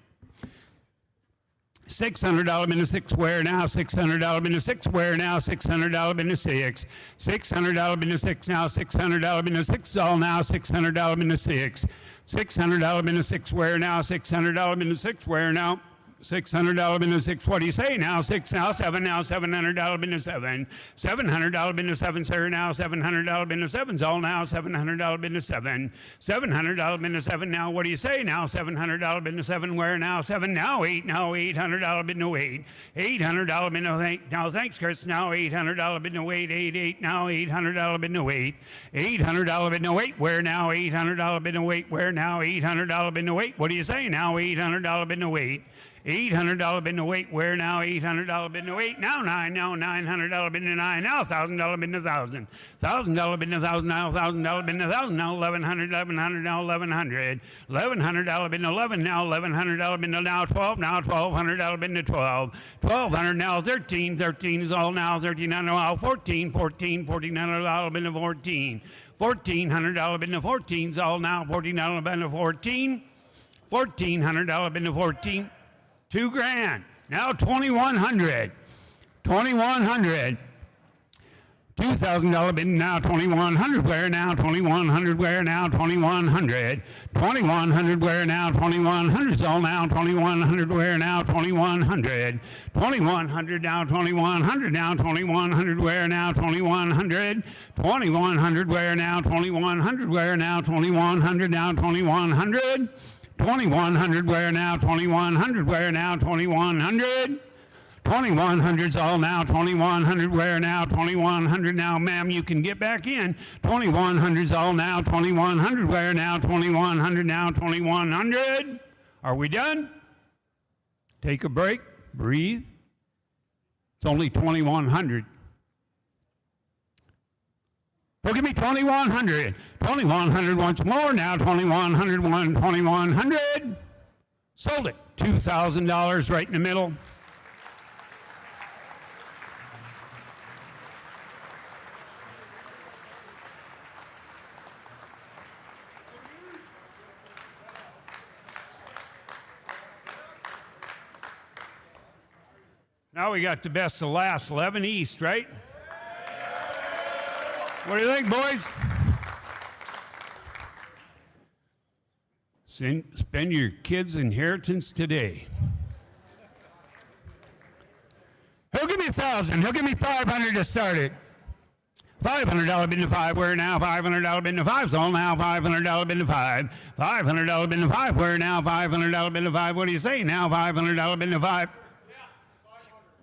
$600 bin to 6. Where now? $600 bin to 6. Where now? $600 bin to 6. $600 bin to 6. Now $600 bin to 6. All now $600 bin to 6. $600 bin to 6. Where now? $600 bin to 6. Where now? $600 bin to 6. What do you say now? 6 now 7 now $700 bin to 7. $700 bin to 7, sir. Now $700 bin to 7's all now $700 bin to 7. $700 bin to 7. Now what do you say now? $700 bin to 7. Where now? 7 now 8 now $800 bin to 8. $800 bin to 8. Now thanks, Chris. Now $800 bin to 8. 8 now $800 bin to 8. $800 bin to 8. Where now? $800 bin to 8. Where now? $800 bin to 8. What do you say now? $800 bin to 8. $800 bin to 8. Where now? $800 bin to 8. Now 9. Now $900 bin to 9. Now $1,000 bin to 1,000. $1,000 bin to 1,000. Now $1,000 bin to 1,000. Now $1,100. Now $1,100. $1,100 bin to 11. Now $1,100 bin to now 12. Now $1,200 bin to 12. $1,200 now 13. 13 is all now 13. Now 14. $1,400 bin to 14. $1,400 bin to 14 is all now $1,400 bin to 14. $1,400 bin to 14. $2,000. Now $2,100. $2,100. $2,000 bin now $2,100. Where now? $2,100. Where now? $2,100. $2,100. Where now? $2,100's all now $2,100. Where now? $2,100. $2,100 now $2,100. Now $2,100. Where now? $2,100. $2,100. Where now? $2,100. Where now? $2,100. Now $2,100. $2,100. Where now? $2,100. Where now? $2,100. $2,100's all now $2,100. Where now? $2,100. Now, ma'am, you can get back in. $2,100's all now $2,100. Where now? $2,100. Now $2,100. Are we done? Take a break. Breathe. It's only $2,100. Who'll give me 2,100? 2,100 once more now. 2,100, 2,100. Sold it. $2,000 right in the middle. Now we got the best of last, 11 East, right? What do you think, boys? Spend your kids' inheritance today. He'll give me 1,000. He'll give me 500 to start it. $500 bin to 5. Where now? $500 bin to 5. Sold now. $500 bin to 5. $500 bin to 5. Where now? $500 bin to 5. What do you say now? $500 bin to 5.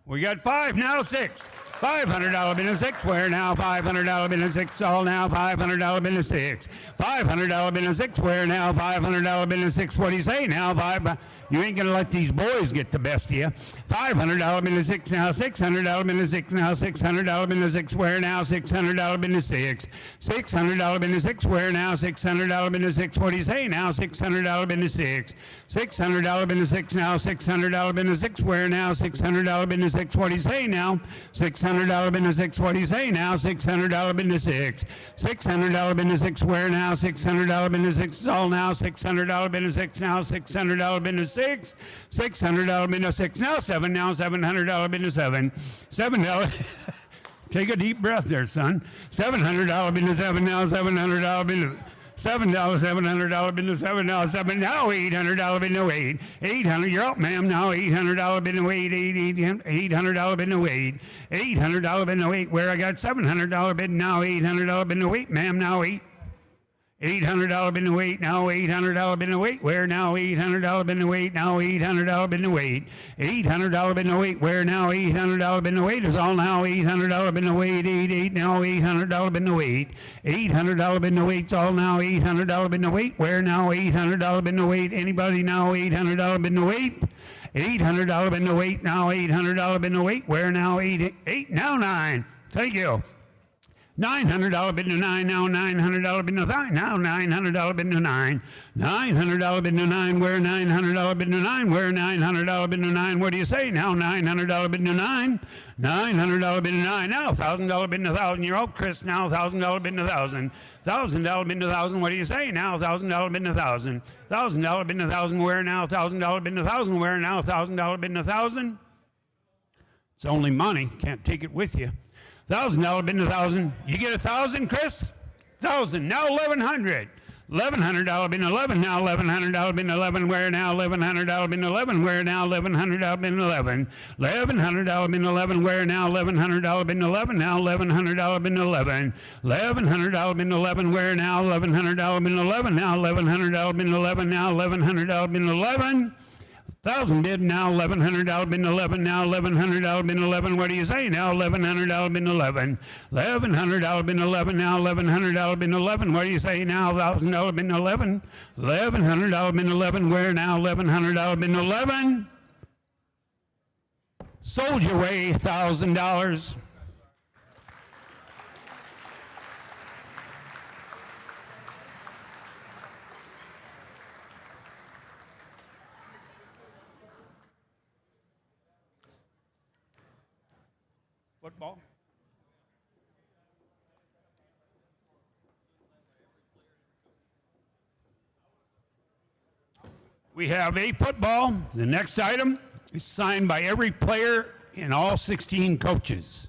We got 5 now. 6. $500 bin to 6. Where now? $500 bin to 6. All now. $500 bin to 6. $500 bin to 6. Where now? $500 bin to 6. What do you say now? 5. You ain't gonna let these boys get the best of you. $500 bin to 6 now. $600 bin to 6 now. $600 bin to 6. Where now? $600 bin to 6. $600 bin to 6. Where now? $600 bin to 6. What do you say now? $600 bin to 6. $600 bin to 6 now. $600 bin to 6. Where now? $600 bin to 6. What do you say now? $600 bin to 6. What do you say now? $600 bin to 6. $600 bin to 6. Where now? $600 bin to 6. All now. $600 bin to 6 now. $600 bin to 6. $600 bin to 6 now. 7 now. $700 bin to 7. $7. Take a deep breath there, son. $700 bin to 7 now. $700 bin to $7. $700 bin to 7 now. 7 now. $800 bin to 8. 800. You're up, ma'am. Now $800 bin to 8. $800 bin to 8. $800 bin to 8. Where I got $700 bin now. $800 bin to 8, ma'am. Now 8. $800 bin to 8 now. $800 bin to 8. Where now? $800 bin to 8 now. $800 bin to 8. $800 bin to 8. Where now? $800 bin to 8 is all now. $800 bin to 8. 8 now. $800 bin to 8. $800 bin to 8 is all now. $800 bin to 8. Where now? $800 bin to 8. Anybody now? $800 bin to 8. $800 bin to 8 now. $800 bin to 8. Where now? 8 now. 9. Thank you. $900 bin to 9 now. $900 bin to 9 now. $900 bin to 9. $900 bin to 9. Where $900 bin to 9? Where $900 bin to 9? What do you say now? $900 bin to 9. $900 bin to 9 now. $1,000 bin to 1,000. You're out, Chris. Now $1,000 bin to 1,000. $1,000 bin to 1,000. What do you say now? $1,000 bin to 1,000. $1,000 bin to 1,000. Where now? $1,000 bin to 1,000. Where now? $1,000 bin to 1,000. It's only money. Can't take it with you. $1,000 bin to 1,000. You get 1,000, Chris? 1,000. Now 1,100. $1,100 bin to 11. Now $1,100 bin to 11. Where now? $1,100 bin to 11. Where now? $1,100 bin to 11. $1,100 bin to 11. Where now? $1,100 bin to 11. Now $1,100 bin to 11. $1,100 bin to 11. Where now? $1,100 bin to 11. Now $1,100 bin to 11. Now $1,100 bin to 11. 1,000 bid now. $1,100 bin to 11. Now $1,100 bin to 11. What do you say now? $1,100 bin to 11. $1,100 bin to 11. Now $1,100 bin to 11. What do you say now? $1,000 bin to 11. $1,100 bin to 11. Where now? $1,100 bin to 11. Sold your way. $1,000. Football. We have a football. The next item is signed by every player and all 16 coaches.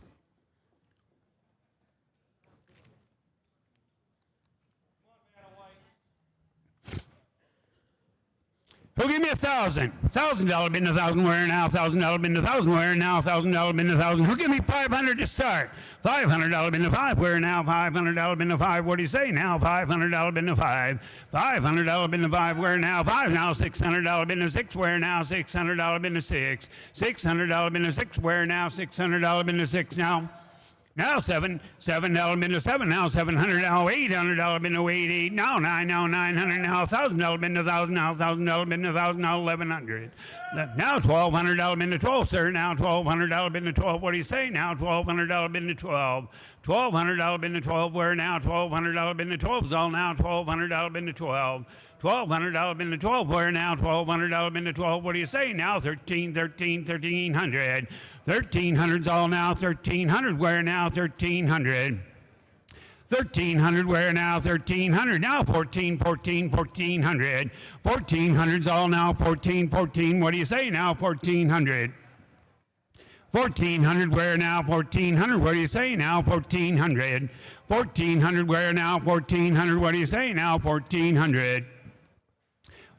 Who'll give me 1,000? $1,000 bin to 1,000. Where now? $1,000 bin to 1,000. Where now? $1,000 bin to 1,000. Who'll give me 500 to start? $500 bin to 5. Where now? $500 bin to 5. What do you say now? $500 bin to 5. $500 bin to 5. Where now? 5 now. $600 bin to 6. Where now? $600 bin to 6. $600 bin to 6. Where now? $600 bin to 6 now. Now $7 been to 7, now $700, now $800 been to 8, now 9, now 900, now $1,000 been to 1,000, now $1,000 been to 1,000, now 1,100. Now $1,200 been to 12, sir, now $1,200 been to 12. What do you say? Now $1,200 been to 12. $1,200 been to 12, where now $1,200 been to 12 is all now $1,200 been to 12. $1,200 been to 12, where now $1,200 been to 12. What do you say? Now 1,300. 1,300's all now 1,300, where now 1,300. 1,300, where now 1,300. Now 1,400. 1,400's all now 1,400. What do you say? Now 1,400. 1,400, where now 1,400. What do you say? Now 1,400. 1,400, where now 1,400. What do you say? Now 1,400.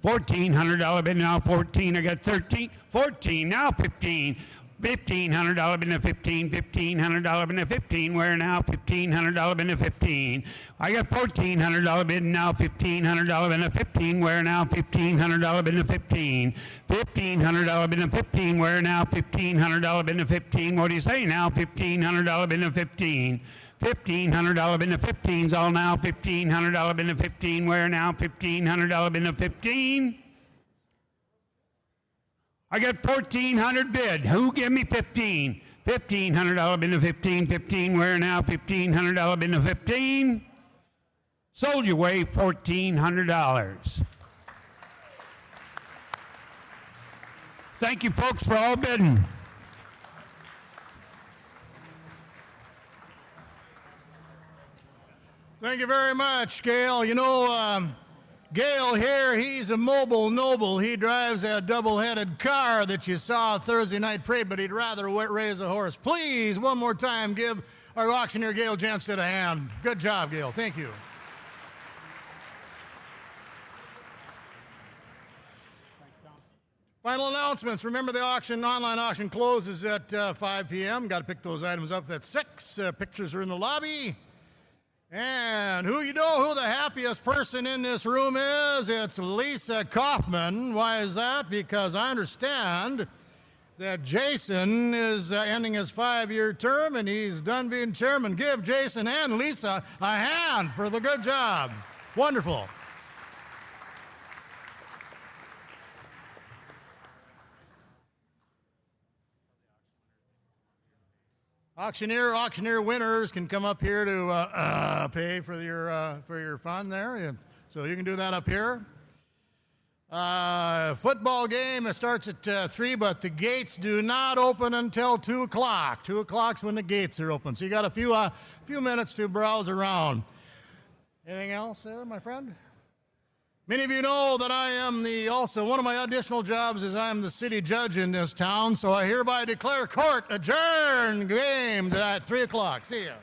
$1,400 been now 14. I got 13, 14, now 15. $1,500 been to 15. $1,500 been to 15. Where now $1,500 been to 15. I got $1,400 been now $1,500 been to 15. Where now $1,500 been to 15. $1,500 been to 15. Where now $1,500 been to 15. What do you say now? $1,500 been to 15. $1,500 been to 15's all now $1,500 been to 15. Where now $1,500 been to 15. I got 1,400 bid. Who give me 15? $1,500 been to 15. 15. Where now $1,500 been to 15. Sold you away $1,400. Thank you, folks, for all bidding. Thank you very much, Gail. You know, Gail here, he's a mobile noble. He drives that double-headed car that you saw Thursday night parade, but he'd rather raise a horse. Please, one more time, give our auctioneer, Gail Jenstead, a hand. Good job, Gail. Thank you. Final announcements. Remember, the online auction closes at 5 p.m. Got to pick those items up at 6. Pictures are in the lobby. And who the happiest person in this room is? It's Lisa Kaufman. Why is that? Because I understand that Jason is ending his 5-year term and he's done being chairman. Give Jason and Lisa a hand for the good job. Wonderful. Auctioneer winners can come up here to pay for your fund there. So you can do that up here. Football game starts at 3, but the gates do not open until 2 o'clock. 2 o'clock's when the gates are open. So you got a few minutes to browse around. Anything else there, my friend? Many of you know that I am also one of my additional jobs is I'm the city judge in this town, so I hereby declare court adjourned. Game at 3 o'clock. See ya.